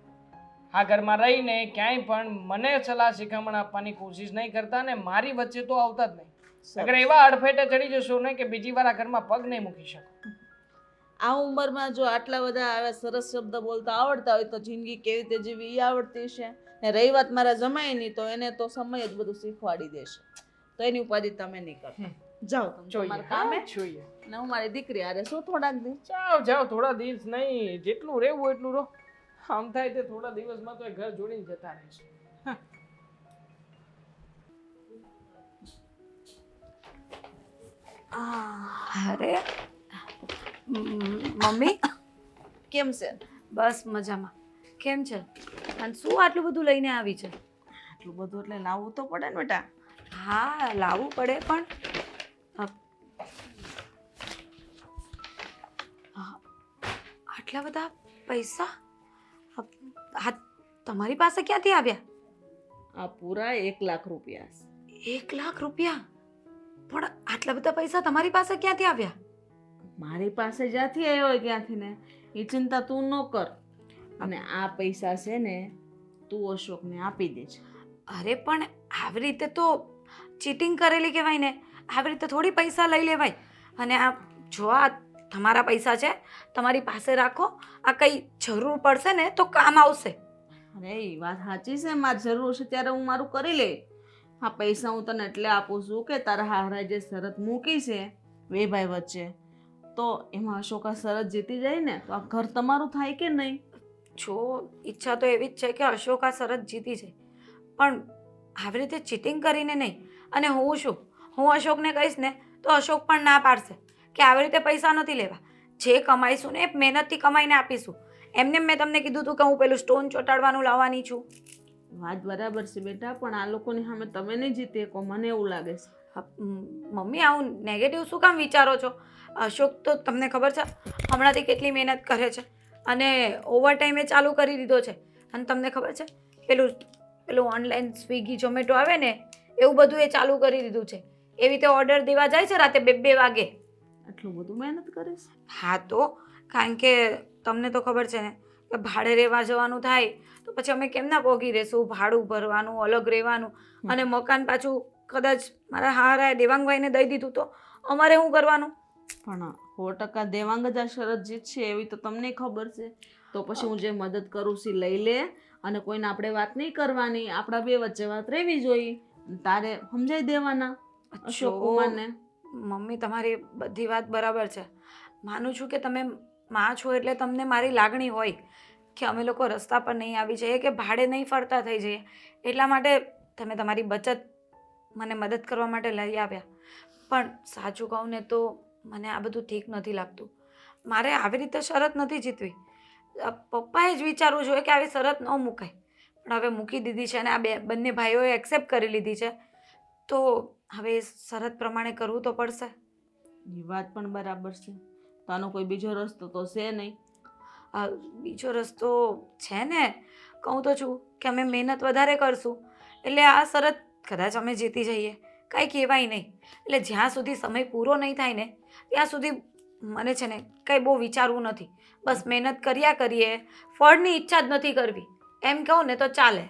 આ ઘરમાં રહીને ક્યાંય પણ મને સલાહ શિખામણ આપવાની કોશિશ નહીં કરતા, ને મારી વચ્ચે તો આવતા જ નહીં. અગર એવા અડફેટે ચડી જશો ને કે બીજી વાર આ ઘરમાં પગ નહીં મૂકી શકો.
આ ઉંમરમાં જો આટલા બધા આવા સરસ શબ્દ બોલતા આવડતા હોય તો જિંદગી કેવી રીતે જીવી એ આવડતી છે. ને રહી વાત મારા જમાઈની, તો એને તો સમય જ બધું શીખવાડી દેશે. તો એની ઉપાધિ તમે નહીં કરતા. જાઓ તમે તમારા કામે.
જોઈએ.
ને હું મારી દીકરી આરે શું થોડાક દી.
જાઓ જાઓ, થોડા દિવસ નહીં, જેટલું રહેવું એટલું રહો. આમ થાય તે થોડા દિવસમાં તો એ ઘર જોડીને જતા રહેશે.
અરે મમ્મી,
કેમ છે?
બસ મજામાં. કેમ છે? અને શું આટલું બધું લઈને આવી છે?
આટલું બધું એટલે લાવવું તો પડે ને બેટા.
હા, લાવવું પડે, પણ આટલા બધા પૈસા આ તમારી પાસે ક્યાંથી આવ્યા?
આ પૂરા 1 લાખ રૂપિયા છે.
1 લાખ રૂપિયા? પણ આટલા બધા પૈસા તમારી પાસે ક્યાંથી આવ્યા?
મારી પાસે જ્યાંથી આવ્યો હોય ત્યાંથી ને, એ ચિંતા તું ન કર. અને આ પૈસા છે ને તું અશોકને આપી દેજે.
અરે પણ આવી રીતે તો ચીટિંગ કરેલી કહેવાય ને. આવી રીતે થોડી પૈસા લઈ લેવાય. અને આ જો આ તમારા પૈસા છે, તમારી પાસે રાખો. આ કંઈ જરૂર પડશે ને તો કામ આવશે.
અરે એ વાત સાચી છે, મારે જરૂર છે ત્યારે હું મારું કરી લઈ. આ પૈસા હું તને એટલે આપું છું કે તારા હારાએ જે શરત મૂકી છે બે ભાઈ વચ્ચે, તો એમાં અશોક આ શરત જીતી જાય ને તો આ ઘર તમારું થાય કે નહીં?
જો ઈચ્છા તો એવી જ છે કે અશોક આ શરત જીતી જાય, પણ આવી રીતે ચીટિંગ કરીને નહીં. અને હું અશોકને કહીશ ને તો અશોક પણ ના પાડશે કે આવી રીતે પૈસા નથી લેવા. જે કમાઈશું ને એ મહેનતથી કમાઈને આપીશું. એમને મેં તમને કીધું હતું કે હું પેલું સ્ટોન ચોંટાડવાનું લાવવાની છું.
વાત બરાબર છે બેટા, પણ આ લોકોની સામે તમે નહીં જીતે કો, મને એવું લાગે છે.
મમ્મી, આવું નેગેટિવ શું કામ વિચારો છો? અશોક તો તમને ખબર છે હમણાંથી કેટલી મહેનત કરે છે, અને ઓવર ટાઈમે ચાલુ કરી દીધો છે. અને તમને ખબર છે પેલું ઓનલાઈન સ્વિગી ઝોમેટો આવે ને, એવું બધું એ ચાલુ કરી દીધું છે. એવી રીતે ઓર્ડર દેવા જાય છે રાતે 2-2 વાગે.
આટલું બધું મહેનત કરે છે?
હા તો કારણ કે તમને તો ખબર છે ને કે ભાડે રહેવા જવાનું થાય તો પછી અમે કેમના પોગી રહેશું? ભાડું ભરવાનું, અલગ રહેવાનું, અને મકાન પાછું કદાચ મારા હારાએ દેવાંગભાઈને દઈ દીધું તો અમારે શું કરવાનું?
પણ 100% દેવાંગ જ આ શરત જીતશે એવી તો તમને ખબર છે. તો પછી હું જે મદદ કરું છું લઈ લે, અને કોઈને આપણે વાત નહીં કરવાની. આપણા બે વચ્ચે વાત રહેવી જોઈએ. તારે સમજાઈ દેવાના અશોક કુમારને.
મમ્મી, તમારી બધી વાત બરાબર છે. માનું છું કે તમે માં છો એટલે તમને મારી લાગણી હોય કે અમે લોકો રસ્તા પર નહીં આવી જઈએ, કે ભાડે નહીં ફરતા થઈ જઈએ. એટલા માટે તમે તમારી બચત મને મદદ કરવા માટે લઈ આવ્યા. પણ સાચું કહું ને તો મને આ બધું ઠીક નથી લાગતું. મારે આવી રીતે શરત નથી જીતવી. પપ્પાએ જ વિચારવું જોઈએ કે આવી શરત ન મૂકાય, પણ હવે મૂકી દીધી છે અને આ બંને ભાઈઓએ એક્સેપ્ટ કરી લીધી છે, તો હવે શરત પ્રમાણે કરવું તો પડશે.
એ વાત પણ બરાબર છે. તો આનો કોઈ બીજો રસ્તો તો છે નહીં?
બીજો રસ્તો છે ને. કહું તો છું કે અમે મહેનત વધારે કરશું એટલે આ શરત કદાચ અમે જીતી જઈએ, કાંઈ કહેવાય નહીં. એટલે જ્યાં સુધી સમય પૂરો નહીં થાય ને ત્યાં સુધી મને છે ને કંઈ બહુ વિચારવું નથી. બસ મહેનત કર્યા કરીએ, ફળની ઈચ્છા જ નથી કરવી, એમ કહું ને તો ચાલે.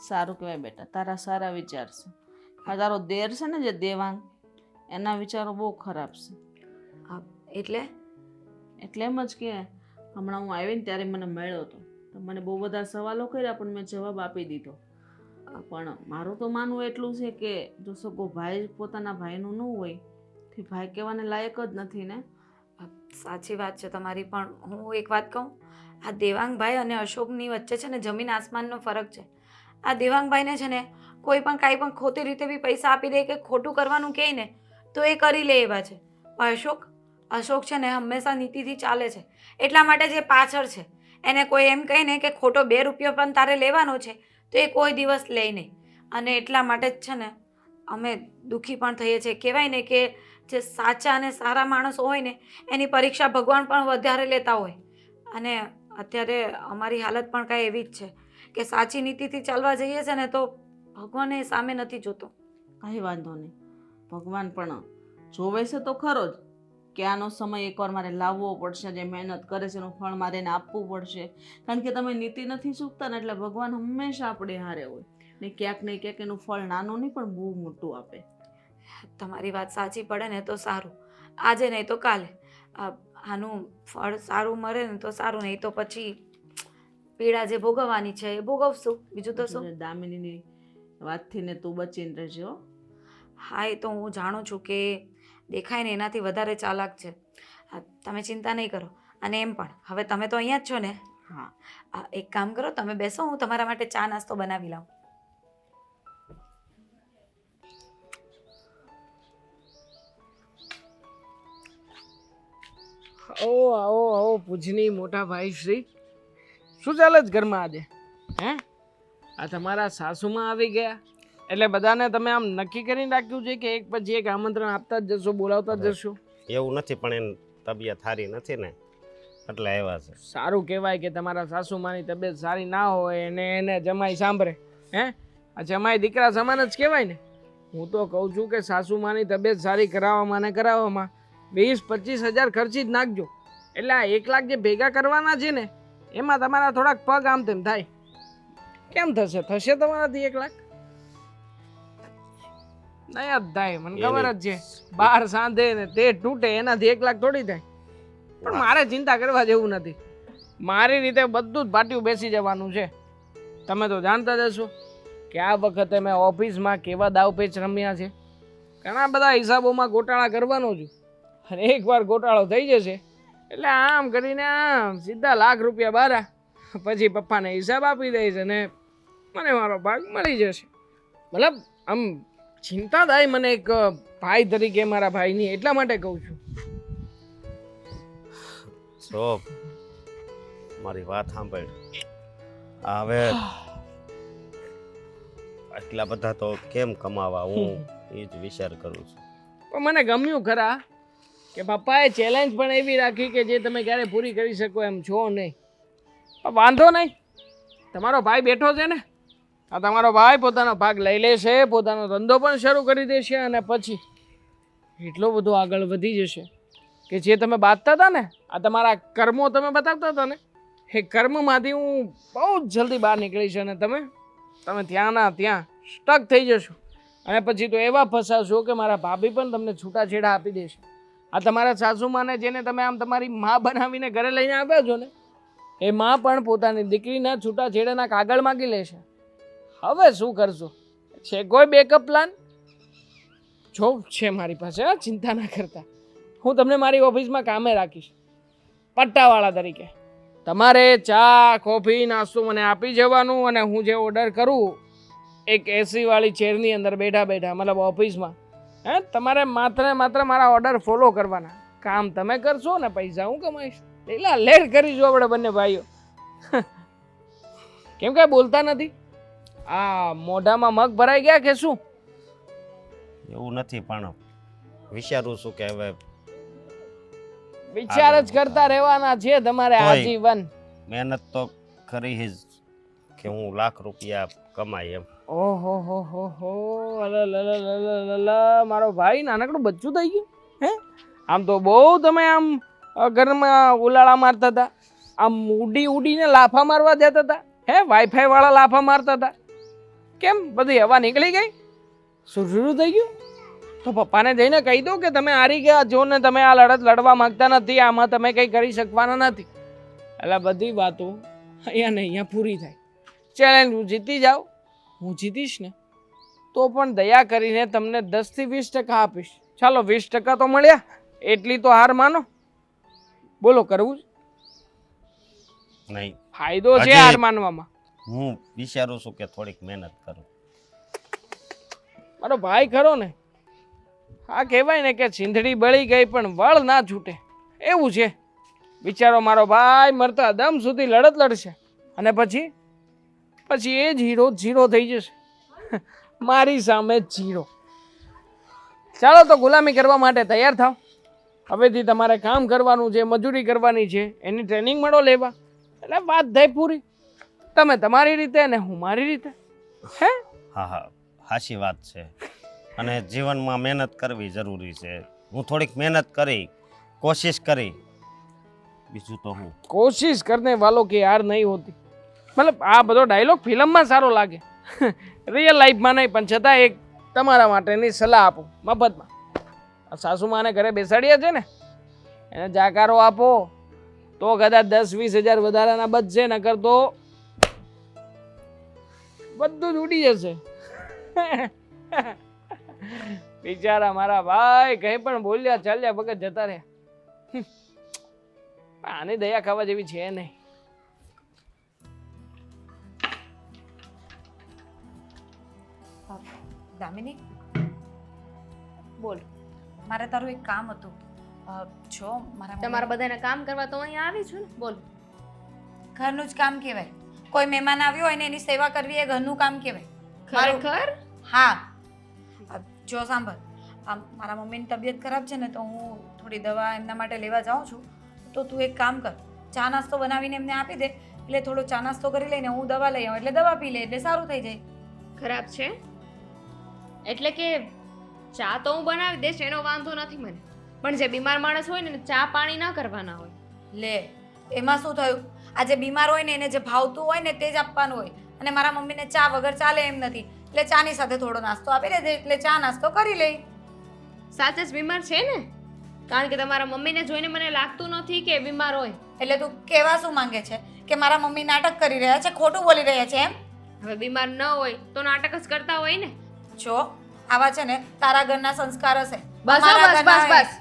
સારું કહેવાય બેટા, તારા સારા વિચાર છે. આ તારો દેર છે ને જે દેવાંગ, એના વિચારો બહુ ખરાબ છે.
એટલે
એમ જ કે હમણાં હું આવી ને ત્યારે મને મળ્યો હતો, તો મને બહુ બધા સવાલો કર્યા પણ મેં જવાબ આપી દીધો. પણ મારું તો માનવું એટલું છે કે જો સગો ભાઈ પોતાના ભાઈનું ન હોય તે ભાઈ કહેવાને લાયક જ નથી ને.
સાચી વાત છે તમારી, પણ હું એક વાત કહું, આ દેવાંગભાઈ અને અશોકની વચ્ચે છે ને જમીન આસમાનનો ફરક છે. આ દેવાંગભાઈને છે ને કોઈ પણ કાંઈ પણ ખોટી રીતે બી પૈસા આપી દે કે ખોટું કરવાનું કહે ને તો એ કરી લે એવા છે. પણ અશોક છે ને હંમેશા નીતિથી ચાલે છે. એટલા માટે જે પાછળ છે એને કોઈ એમ કહે ને કે ખોટો 2 રૂપિયો પણ તારે લેવાનો છે તો એ કોઈ દિવસ લે નહીં. અને એટલા માટે જ છે ને અમે દુઃખી પણ થઈએ છીએ. કહેવાય ને કે જે સાચા અને સારા માણસો હોય ને એની પરીક્ષા ભગવાન પણ વધારે લેતા હોય. અને અત્યારે અમારી હાલત પણ કાંઈ એવી જ છે કે સાચી નીતિથી ચાલવા જઈએ છે ને તો ભગવાન એ સામે નથી જોતો.
કાંઈ વાંધો નહીં, ભગવાન પણ જોવે છે તો ખરો જ કે આનો સમય એકવાર મારે લાવવો પડશે. જે મહેનત કરે છે એનું ફળ મારે એને આપવું પડશે. કારણ કે તમે નીતિ નથી ચૂકતા ને એટલે ભગવાન હંમેશા આપણે હારે હોય ને ક્યાંક ને ક્યાંક એનું ફળ નાનું નહીં પણ બહુ મોટું આપે.
તમારી વાત સાચી પડે ને તો સારું, આજે નહીં તો કાલે આનું ફળ સારું મળે ને તો સારું, નહીં તો પછી પીડા જે ભોગવવાની છે એ ભોગવશું. બીજું તો શું.
દામિનીની વાતથી ને તું બચીને રહેજો.
હા, એ તો હું જાણું છું કે દેખાય ને એનાથી વધારે ચાલાક છે. તમે ચિંતા નહીં કરો. અને એમ પણ હવે તમે તો અહીંયા જ છો ને.
હા,
એક કામ કરો, તમે બેસો, હું તમારા માટે ચા નાસ્તો બનાવી લાવું.
આવો પૂજની મોટા ભાઈ શ્રી. શું ચાલે છે ઘરમાં આજે? હે, આ તમારા સાસુમાં આવી ગયા એટલે બધાને તમે આમ નક્કી કરીને રાખ્યું છે કે એક પછી એક આમંત્રણ આપતા જ જશો, બોલાવતા જ જશો?
એવું નથી, પણ એની તબિયત સારી નથી ને એટલે આવ્યા છે.
સારું કહેવાય કે તમારા સાસુમાની તબિયત સારી ના હોય અને એને જમાઈ સાંભળે. હે, આ જમાઈ દીકરા સમાન જ કહેવાય ને. હું તો કહું છું કે સાસુમાની તબિયત સારી કરાવવામાં ને કરાવવામાં 20-25 હજાર ખર્ચી જ નાખજો. એટલે આ 1 લાખ જે ભેગા કરવાના છે ને એમાં તમારા થોડાક પગ આમ તેમ થાય. કેમ થશે? થશે તમારાથી 1 લાખ? નહીં જ થાય, મને ખબર જ છે. બાર સાંધે ને તે તૂટે એનાથી 1 લાખ થોડી થાય. પણ મારે ચિંતા કરવા જેવું નથી. મારી રીતે બધું જ પાટિયું બેસી જવાનું છે. તમે તો જાણતા જ હશો કે આ વખતે મેં ઓફિસમાં કેવા દાવપેચ રમ્યા છે. ઘણા બધા હિસાબોમાં ગોટાળા કરવાનો છું. અને એકવાર ગોટાળો થઈ જશે એટલે આમ કરીને આમ સીધા લાખ રૂપિયા બારા. પછી પપ્પાને હિસાબ આપી દઈશ અને મને મારો ભાગ મળી જશે. મતલબ આમ ચિંતા થાય મને એક ભાઈ તરીકે મારા ભાઈની, એટલા માટે કહું છું.
શોભ, મારી વાત સાંભળ. હવે આટલા બધા તો કેમ કમાવા, હું એ જ વિચાર કરું છું.
પણ મને ગમ્યું ખરા કે પપ્પાએ ચેલેન્જ પણ એવી રાખી કે જે તમે ક્યારે પૂરી કરી શકો એમ છો નહીં. પણ વાંધો નહીં, તમારો ભાઈ બેઠો છે ને, આ તમારો ભાઈ પોતાનો ભાગ લઈ લેશે, પોતાનો ધંધો પણ શરૂ કરી દેશે અને પછી એટલો બધો આગળ વધી જશે કે જે તમે બાંધતા હતા ને, આ તમારા કર્મો તમે બતાવતા હતા ને, એ કર્મમાંથી હું બહુ જ જલ્દી બહાર નીકળીશ અને તમે ત્યાં ના ત્યાં સ્ટક થઈ જશો. અને પછી તો એવા ફસાશો કે મારા ભાભી પણ તમને છૂટાછેડા આપી દેશે. આ તમારા સાસુમાને જેને તમે આમ તમારી માં બનાવીને ઘરે લઈને આવ્યા છો ને, એ માં પણ પોતાની દીકરીના છૂટાછેડાના કાગળ માગી લેશે. હવે શું કરશો? છે કોઈ બેકઅપ પ્લાન? જોબ છે મારી પાસે, ચિંતા ના કરતા. હું તમને મારી ઓફિસમાં કામે રાખીશ પટ્ટાવાળા તરીકે. તમારે ચા કોફી નાસ્તો મને આપી જવાનું અને હું જે ઓર્ડર કરું એક એસી વાળી ચેરની અંદર બેઠા બેઠા, મતલબ ઓફિસમાં, તમારે માત્ર મારા ઓર્ડર ફોલો કરવાના. કામ તમે કરશો ને પૈસા હું કમાઈશ. એટલા લેટ કરીશું આપણે બંને ભાઈઓ. કેમ કાંઈ બોલતા નથી? આ મોઢામાં મગ ભરાઈ ગયા કે શું?
એવું નથી, પણ વિચારું છું કે હવે
વિચાર જ કરતા રહેવાના છે તમારે આજીવન.
મહેનત તો કરી જ કે હું લાખ રૂપિયા કમાય એમ.
ઓહો હો હો હો, મારો ભાઈ નાનકડું બચ્ચું થઈ ગયું. હે, આમ તો બહુ તમે આમ ઘરમાં ઉલાળા મારતા હતા, આમ ઉડીને લાફા મારવા જતા હતા. હે, વાઈફાઈ વાળા લાફા મારતા હતા. કેમ બધી હવા નીકળી ગઈ? સુરસુરું થઈ ગયું? તો પપ્પાને જઈને કહી દો કે તમે હારી ગયા જો ને, તમે આ લડત લડવા માંગતા નથી, આમાં તમે કંઈ કરી શકવાના નથી. એટલે બધી વાતો અહીંયા ને અહીંયા પૂરી થાય. ચેલેન્જ જીતી જાઓ હું જીતીશ ને તો પણ દયા કરીને તમને 10 થી 20% આપીશ. ચાલો 20% તો મળ્યા, એટલી તો હાર માનો. બોલો કરવું
નહીં,
ફાયદો છે
હજી-
હાર માનવામાં.
હું વિચારું છું કે થોડીક મહેનત કરું.
મારો ભાઈ ખરો ને, આ કહેવાય ને કે ચીંધડી બળી ગઈ પણ વળ ના છૂટે, એવું છે. વિચારો મારો ભાઈ મરતા દમ સુધી લડત લડશે અને પછી એ જ હીરો ઝીરો થઈ જશે. મારી સામે ઝીરો. ચાલો તો ગુલામી કરવા માટે તૈયાર થાવ. હવેથી તમારે કામ કરવાનું છે, મજૂરી કરવાની છે, એની ટ્રેનિંગ મળો લેવા. એટલે વાત થઈ પૂરી. તમે તમારી રીતે ને હું મારી રીતે. હે
હા હા, સાચી વાત છે. અને જીવનમાં મહેનત કરવી જરૂરી છે. હું થોડીક મહેનત કરી, કોશિશ કરી, બીજું તો હું.
कोशिश करने वालों की हार नहीं होती. મતલબ આ બધો ડાયલોગ ફિલ્મમાં સારો લાગે, રિયલ લાઈફમાં નહીં. પણ છતાં એક તમારા માટેની સલાહ આપો મફતમાં. આ સાસુમાને ઘરે બેસાડ્યા છે ને, એને જાકારો આપો તો કદાચ 10-20 હજાર વધારાના બચશે, નકર તો બધું જ ઉડી જશે. બિચારા મારા ભાઈ કંઈ પણ બોલ્યા ચાલ્યા વગર જતા રહ્યા. આની દયા ખાવા જેવી છે નહીં.
દામિની બોલ, મારે તારું એક કામ હતું. જો મારા
તમારા બધાના કામ કરવા તો અહીંયા આવી છું ને. બોલ.
ઘરનું જ કામ કહેવાય. કોઈ મહેમાન આવ્યો હોય ને એની સેવા કરવી એ ઘરનું કામ કહેવાય.
ખરેખર?
હા. જો સાંભળ, મારા મમ્મીની તબિયત ખરાબ છે ને, તો હું થોડી દવા એમના માટે લેવા જાઉં છું. તો તું એક કામ કર, ચા નાસ્તો બનાવીને એમને આપી દે, એટલે થોડો ચા નાસ્તો કરી લઈને હું દવા લઈ આવું, એટલે દવા પી લે એટલે સારું થઈ જાય.
ખરાબ છે એટલે કે ચા તો હું બનાવી દઈશ, એનો વાંધો નથી મને. પણ જે બીમાર માણસ હોય ને ચા પાણી ના કરવાના હોય.
લે, એમાં શું થયું? આ જે બીમાર હોય ને એને જે ભાવતું હોય ને તે જ આપવાનું હોય. અને મારા મમ્મીને ચા વગર ચાલે એમ નથી, એટલે ચાની સાથે થોડો નાસ્તો આપી દે, એટલે ચા નાસ્તો કરી લે.
સાચે જ બીમાર છે ને? કારણ કે તમારા મમ્મીને જોઈને મને લાગતું નથી કે બીમાર હોય.
એટલે તું કેવા શું માંગે છે કે મારા મમ્મી નાટક કરી રહ્યા છે, ખોટું બોલી રહ્યા છે એમ?
હવે બીમાર ન હોય તો નાટક જ કરતા હોય ને.
જો આવા છે ને તારા ઘરના સંસ્કાર હશે.
બસ
અમારા
બસ
ઘરના
બસ બસ,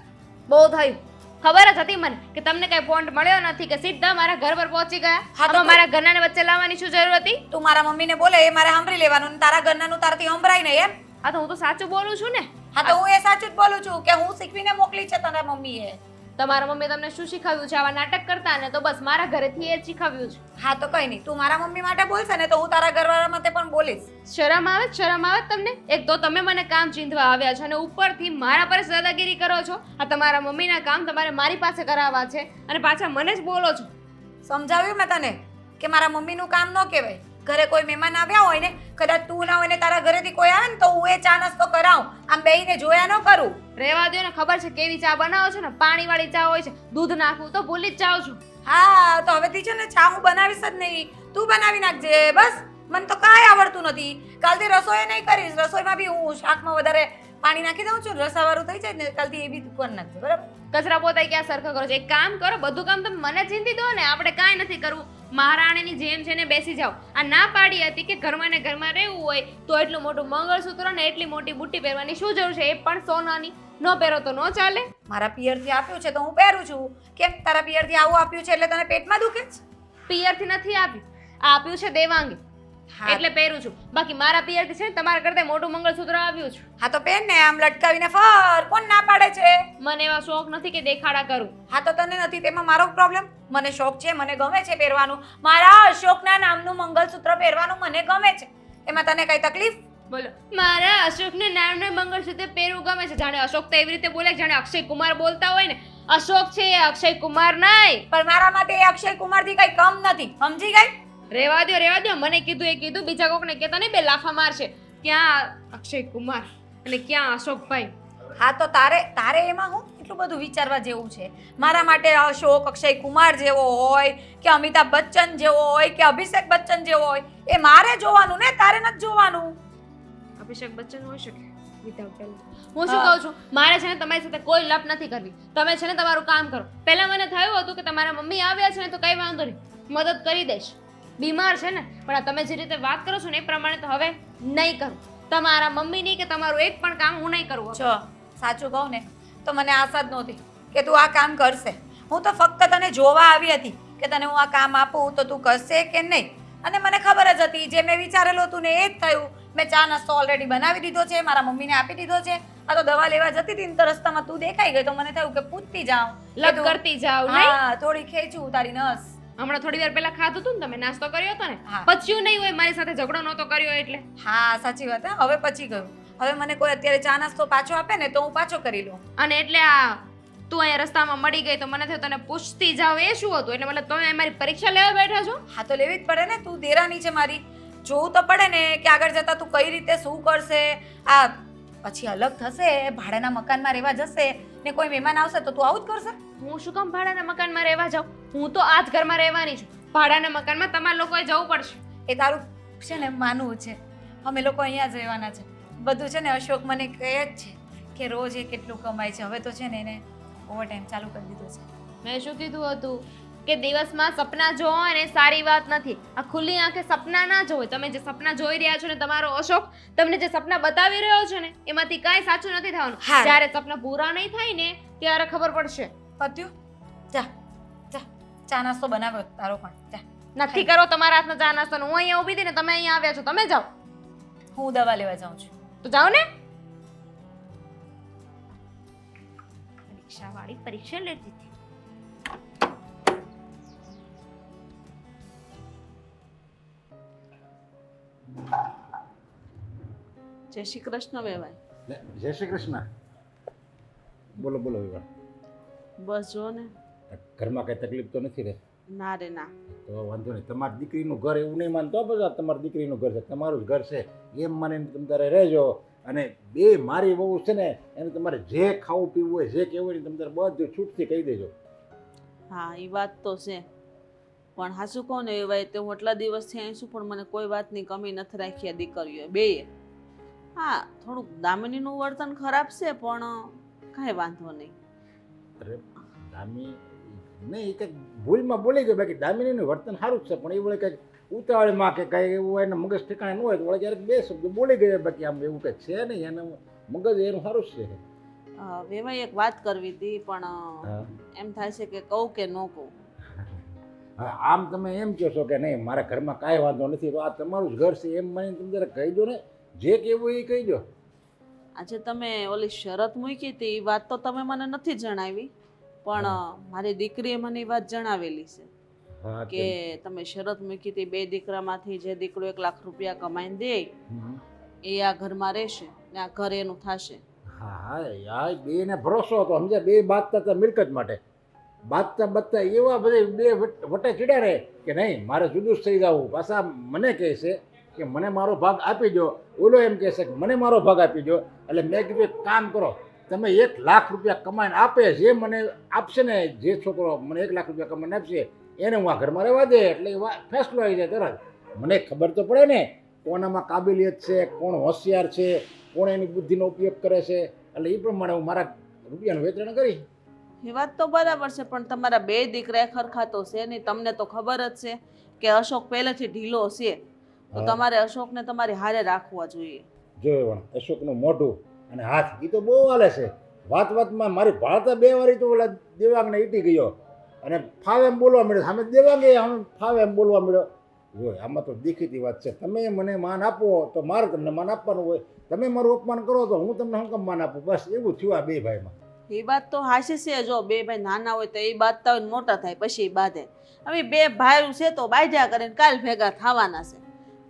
બહુ થયું. ખબર જ હતી મને કે તમને કઈ પોઈન્ટ મળ્યો નથી કે સીધા મારા ઘર પર પહોંચી ગયા.
હા તો
આમાં મારા ઘરનાને વચ્ચે લાવવાની શું જરૂર હતી?
તું મારા મમ્મીને બોલે એ મારે સાંભળી લેવાનું, અને તારા ઘરનાનું તારથી સંભળાય નહીં એમ?
આ તો હું તો સાચું બોલું છું ને.
હા તો હું એ સાચું જ બોલું છું કે હું શીખવીને મોકલી છે તારા મમ્મીએ.
તમારા મમ્મીએ તમને શું શીખવ્યું છે? આવા નાટક કરતા ને તો બસ મારા ઘરેથી એ જ શીખવ્યું છે.
હા તો કઈ નહીં, તું મારા મમ્મી માટે બોલશે ને તો હું તારા ઘરવાળા માટે પણ બોલીશ.
શરમ આવે? શરમ આવે તમને? એક તો તમે મને કામ ચીંધવા આવ્યા છો અને ઉપરથી મારા પર જ દાદાગીરી કરો છો. આ તમારા મમ્મીના કામ તમારે મારી પાસે કરાવવા છે અને પાછા મને જ બોલો છો.
સમજાવ્યું મેં તને કે મારા મમ્મીનું કામ ન કહેવાય. ઘરે કોઈ મહેમાન આવ્યા હોય ને, કદાચ તું ના હોય ને તારા ઘરેથી કોઈ આવે ને તો હું એ ચા નાસ્તો કરાવું, આમ બેહીને જોયા ન કરું.
રહેવા દો ને, ખબર છે કેવી ચા બનાવો છો ને? પાણીવાળી ચા હોય છે, દૂધ નાખવું તો ભૂલી જ જાઓ છો.
હા તો હવેથી છે ને ચા હું બનાવીશ જ નહીં, તું બનાવી નાખજે બસ. મને તો કાંઈ આવડતું નથી. કાલથી રસોઈ નહીં કરીશ, રસોઈમાં બી હું શાકમાં વધારે પાણી નાખી દઉં છું, રસાવાળું થઈ જાય ને કાલથી એ બી તું કરી નાખજે, બરાબર?
કચરા પોતા ક્યાં સરખો કરો છો? એક કામ કરો, બધું કામ તમે મને ચીંધી દો ને, આપણે કાંઈ નથી કરવું. મહારાણીની જેમ છે ને બેસી જાઓ. આ ના પાડી હતી કે ઘરમાં ને ઘરમાં રહેવું હોય તો એટલું મોટું મંગળસૂત્ર ને એટલી મોટી બુટ્ટી પહેરવાની શું જરૂર છે? એ પણ સોનાની. ન પહેરો તો ન ચાલે.
મારા પિયરથી આપ્યું છે તો હું પહેરું છું. કેમ તારા પિયરથી આવું આપ્યું છે એટલે તને પેટમાં દુખે છે?
પિયરથી નથી આપ્યું, આ આપ્યું છે દેવાંગી, એટલે પહેરું છું. બાકી મારા પિયરથી છે ને તમારા કરતા મોટું મંગળસૂત્ર આવ્યું છે.
હા તો પહેર ને, આમ લટકાવીને ફર. કોણ ના પાડે છે?
મને એવા શોખ નથી કે દેખાડા કરું.
હા તો તને નથી, તેમાં મારો પ્રોબ્લેમ? મને શોખ છે, મને ગમે છે પહેરવાનું. મારા અશોકના નામનું મંગળસૂત્ર પહેરવાનું મને ગમે છે, એમાં તને કઈ તકલીફ?
બોલો, મારા અશોકને નામનું મંગળસૂત્ર પહેરવું ગમે છે. જાણે અશોક તો એવી રીતે બોલે જાણે અક્ષય કુમાર બોલતા હોય ને. અશોક છે એ અક્ષય કુમાર નહીં.
પણ મારા માટે એ અક્ષય કુમારથી કઈ કમ નથી, સમજી ગઈ?
રેવા દો. મને કીધું એ કીધું, બીજા કોકને કહેતા નહીં, બે લાફા મારશે. ક્યાં અક્ષય કુમાર અને ક્યાં અશોકભાઈ?
હા તો તારે એમાં હું એટલું બધું વિચારવા જેવું છે? મારા માટે અશોક અક્ષય કુમાર જેવો હોય કે અમિતાભ બચ્ચન જેવો હોય કે અભિષેક બચ્ચન જેવો હોય, એ મારે જોવાનું ને, તારે નથી જોવાનું.
અભિષેક બચ્ચન હોઈ શકે. હું શું કહું છું, મારે છે ને તમારી સાથે કોઈ લપ નથી કરવી. તમે છે ને તમારું કામ કરો. પહેલા મને થયું હતું કે તમારા મમ્મી આવ્યા છે ને તો કઈ વાંધો નહીં, મદદ કરી દઈશ. બીમાર છે ને, પણ આ તમે જે રીતે વાત કરો છો ને એ પ્રમાણે તો હવે નહીં કરું. તમારા મમ્મીની કે તમારું એક પણ કામ હું નહીં કરું.
જો સાચું કહું ને તો મને આશા જ નહોતી કે તું આ કામ કરશે. હું તો ફક્ત તને જોવા આવી હતી કે તને હું આ કામ આપું તો તું કરશે કે નહીં. અને મને ખબર જ હતી જે મેં વિચારેલું હતું ને એ જ થયું. મેં ચા નાસ્તો ઓલરેડી બનાવી દીધો છે, મારા મમ્મીને આપી દીધો છે. આ તો દવા લેવા જતી હતી ને તો રસ્તામાં તું દેખાઈ ગઈ તો મને થયું કે પૂછતી જાઉં,
લગ કરતી જાવ નહીં.
હા થોડી ખેંચું તારી નસ.
હમણાં થોડી વાર પહેલા ખાધું હતું ને તમે, નાસ્તો કર્યો હતો ને,
હા.
પચ્યું નહીં હોય, મારી સાથે ઝઘડો નહોતો કર્યો એટલે.
હા સાચી વાત. હા હવે પછી ગયું. હવે મને કોઈ અત્યારે ચા નાસ્તો પાછો આપે ને તો હું પાછો કરી લઉં.
અને એટલે આ તું અહીંયા રસ્તામાં મળી ગઈ તો મને થયું તને પૂછતી જાવ એ શું હતું? એટલે મતલબ તમે મારી પરીક્ષા લેવા બેઠા છો?
હા તો લેવી જ પડે ને, તું દેરાની છે મારી. જોવું તો પડે ને કે આગળ જતા તું કઈ રીતે શું કરશે. આ પછી અલગ થશે, ભાડાના મકાનમાં રહેવા જશે ને કોઈ મહેમાન આવશે તો તું આવું જ કરશે.
હું શું કામ ભાડાના મકાનમાં રહેવા જાઉં? હું તો આ જ ઘરમાં રહેવાની છું. ભાડાના મકાનમાં તમારે લોકોએ જવું પડશે.
એ તારું છે ને માનવું છે. અમે લોકો અહીંયા જ રહેવાના છે. બધું છે ને અશોક મને કહે જ છે કે રોજ એ કેટલું કમાય છે. હવે તો છે ને એને ઓવર ટાઈમ ચાલુ કરી દીધો છે.
મેં શું કીધું હતું કે દિવસમાં સપના જોવો ને સારી વાત નથી. આ ખુલ્લી આંખે સપના ના જોવો. તમે જે સપના જોઈ રહ્યા છો ને તમારો અશોક તમને જે સપના બતાવી રહ્યો છે ને એમાંથી કાંઈ સાચું નથી થવાનું.
હા.
જ્યારે સપના પૂરા નહીં થાય ને ત્યારે ખબર પડશે.
પત્યું જા જા ચા નાસ્તો બનાવ્યો તારો પણ જા.
નથી કરો તમારા હાથનો ચા નાસ્તો. હું અહીંયા ઊભી હતી ને તમે અહીંયા આવ્યા છો. તમે જાઓ
હું દવા લેવા જાઉં છું.
તો જાઓ ને. પરીક્ષાવાળી પરીક્ષા લેતી હતી.
જય શ્રી કૃષ્ણ વેવાય.
જય શ્રી કૃષ્ણ. બોલો બોલો વિવાહ.
બસ જો ને,
ઘરમાં કઈ તકલીફ તો નથી રે?
ના રે ના.
તો વાંધો નહીં. તમારી દીકરીનું ઘર એવું નહીં માનતો બધા, તમારી દીકરીનું ઘર છે, તમારું જ ઘર છે એમ માનીને તમે તારે રહેજો. અને બે મારી બહુ છે ને એને તમારે જે ખાવું પીવું હોય જે કહેવું હોય તમે તારે બધું છૂટથી કહી દેજો.
હા એ વાત તો છે, પણ હાચું કહું ને વેવાય તો હું એટલા દિવસથી અહીં છું પણ મને કોઈ વાતની કમી નથી રાખી આ દીકરીઓએ બેય. હા થોડુંક દામિનીનું વર્તન ખરાબ છે પણ કાંઈ વાંધો નહીં.
અરે દામી નહીં, કંઈક ભૂલમાં બોલી ગયો. બાકી દામિનીનું વર્તન સારું જ છે પણ એ વળે કંઈક ઉતાવળમાં કે કાંઈ એવું એના મગજ ઠેકાણે ન હોય તો વળે ક્યારેક બે શબ્દ બોલી ગયા. બાકી આમ એવું કંઈક છે નહીં, એનું મગજ એનું સારું જ છે.
વેવાય એક વાત કરવી હતી પણ
હા.
એમ થાય છે કે કહું કે ન કહું.
હા આમ તમે એમ કહો છો કે નહીં મારા ઘરમાં કાંઈ વાંધો નથી તો આ તમારું જ ઘર છે એમ મને તમે જરા કહી દો ને, જે કહેવું એ કહી દો.
આજે તમે ઓલી શરત મૂકી હતી એ વાત તો તમે મને નથી જણાવી પણ મારી દીકરીએ મને એ વાત જણાવેલી છે
હા
કે તમે શરત મૂકી હતી બે દીકરામાંથી જે દીકરો 1 લાખ રૂપિયા કમાઈને દે એ આ ઘરમાં રહેશે ને આ ઘર એનું થશે.
હા હા યાર બે ને ભરોસો હતો સમજ્યા. બે બાંધતા હતા મિલકત માટે, બાંધતા બાંધતા એવા બધા બે વટે ચીડ્યા રહે કે નહીં મારે જુદું જ થઈ જવું. પાછા મને કહે છે કે મને મારો ભાગ આપી દો, ઓલો એમ કહે છે કે મને મારો ભાગ આપી દો. એટલે મેં કીધું એક કામ કરો, તમે 1 લાખ રૂપિયા કમાઈને આપે જે મને આપશે ને, જે છોકરો મને 1 લાખ રૂપિયા કમાઈને આપશે એને હું આ ઘરમાં રહેવા દે. એટલે ફેસલો આવી જાય તરત. મને ખબર તો પડે ને કોનામાં કાબિલિયત છે, કોણ હોશિયાર છે, કોણ એની બુદ્ધિનો ઉપયોગ કરે છે. એટલે એ પ્રમાણે હું મારા રૂપિયાનું વેચાણ કરી.
એ વાત તો બરાબર છે પણ તમારા બે દીકરા ખરખા તો છે નહીં. તમને તો ખબર જ છે કે અશોક પહેલેથી ઢીલો છે તો તમારે અશોકને તમારી હારે રાખવા જોઈએ.
જોયું અશોકનું મોઢું અને હાથ એ તો બહુ હાલે છે. વાત વાતમાં મારી ભાળતા 2 વારી તો ઓલા દેવાંગને ઈટી ગયો અને ફાવે એમ બોલવા મળ્યો. સામે દેવાંગે આમ ફાવે એમ બોલવા મળ્યો. જો આમાં તો દેખીતી વાત છે. તમે મને માન આપો તો મારે તમને માન આપવાનું હોય, તમે મારું અપમાન કરો તો હું તમને શું કામ માન આપું. બસ એવું થયું આ 2 ભાઈમાં.
એ વાત તો હાચી છે. જો 2 ભાઈ નાના હોય તો એ બાંધતા હોય મોટા થાય પછી એ બાંધે. હવે 2 ભાઈ છે તો બાંધ્યા કરે કાલ ભેગા થવાના છે.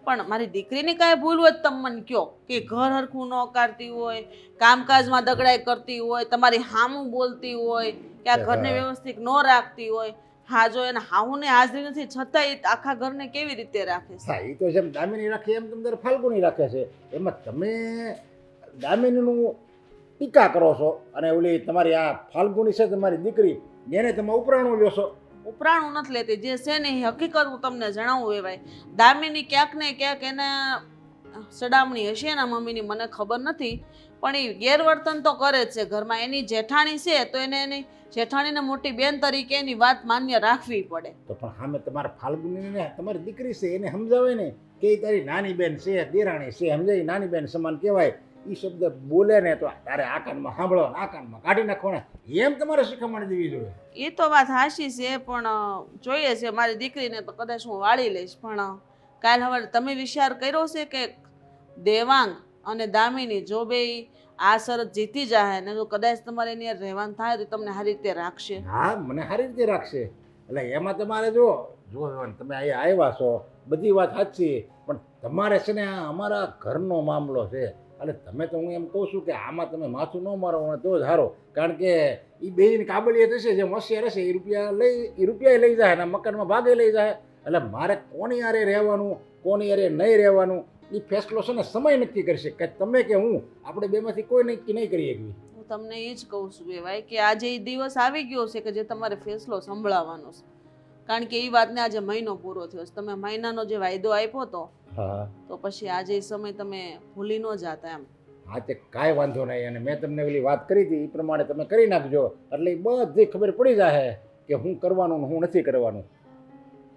પણ મારી દીકરીની કાંઈ ભૂલ હોય તમે મને કહો કે ઘર હરખું ન કાઢતી હોય, કામકાજમાં દગડાઈ કરતી હોય, તમારી હામું બોલતી હોય કે આ ઘરને વ્યવસ્થિત ન રાખતી હોય. હા જો એને હાહુને હાજરી નથી છતાં એ આખા ઘરને કેવી રીતે રાખે છે?
હા એ તો જેમ દામિની રાખે એમ તમે તારે ફાલ્ગુની રાખે છે. એમાં તમે દામિનીનું ટીકા કરો છો અને ઓલી તમારી આ ફાલ્ગુની છે તમારી દીકરી એને તમે ઉપરાણું લ્યો છો.
ઉપરાણું નથી લેતી, જે છે ને એ હકીકત હું તમને જણાવું એવાય. દામિની ક્યાંક ને ક્યાંક એને સડામણી હશે એના મમ્મીની મને ખબર નથી પણ એ ગેરવર્તન તો કરે જ છે ઘરમાં. એની જેઠાણી છે તો એને એની જેઠાણીને મોટી બેન તરીકે એની વાત માન્ય રાખવી પડે.
તો પણ સામે તમારા ફાલ્ગુનીને તમારી દીકરી છે એને સમજાવે ને કે ઈ તારી નાની બેન છે, દેરાણી છે, સમજાય નાની બેન સમાન કહેવાય. એ શબ્દ બોલે ને તો તારે આ કાનમાં સાંભળો, આ કાનમાં કાઢી નાખવાના, એમ તમારે શીખવાડી દેવી જોઈએ.
એ તો વાત હાશી છે, પણ જોઈએ છે મારી દીકરીને તો કદાચ હું વાળી લઈશ. પણ કાલ હવે તમે વિચાર કર્યો છે કે દેવાંગ અને દામિની જો બે આ શરત જીતી જાય ને તો કદાચ તમારે એની હારે રહેવાનું થાય તો તમને સારી રીતે રાખશે?
હા, મને સારી રીતે રાખશે. એટલે એમાં તમારે જો તમે અહીંયા આવ્યા છો, બધી વાત સાચી, પણ તમારે છે ને આ અમારા ઘરનો મામલો છે. એટલે તમે તો હું એમ કહું છું કે આમાં તમે માથું ન મારો તો જ સારો. કારણ કે એ બેની કાબલિયત હશે, જે હોશિયાર હશે એ રૂપિયા લઈ જાય અને મકાનમાં ભાગે લઈ જાય. એટલે મારે કોની હારે રહેવાનું, કોની હારે નહીં રહેવાનું, એ ફેસલો છે ને સમય નક્કી કરશે કે તમે કે હું, આપણે બેમાંથી કોઈ નક્કી નહીં કરી શકીએ.
હું તમને એ જ કહું છું ભાઈ કે આજે એ દિવસ આવી ગયો છે કે જે તમારે ફેસલો સંભળાવવાનો છે. કારણ કે એ વાતને આજે મહિનો પૂરો થયો છે. તમે મહિનાનો જે વાયદો આપ્યો હતો
હા,
તો પછી આજે એ સમય તમે ભૂલી ન જાતા એમ.
હા, તે કાંઈ વાંધો નહીં. અને મેં તમને ઓલી વાત કરી હતી એ પ્રમાણે તમે કરી નાખજો. એટલે એ બધી ખબર પડી જાય કે હું કરવાનું ને હું નથી કરવાનું.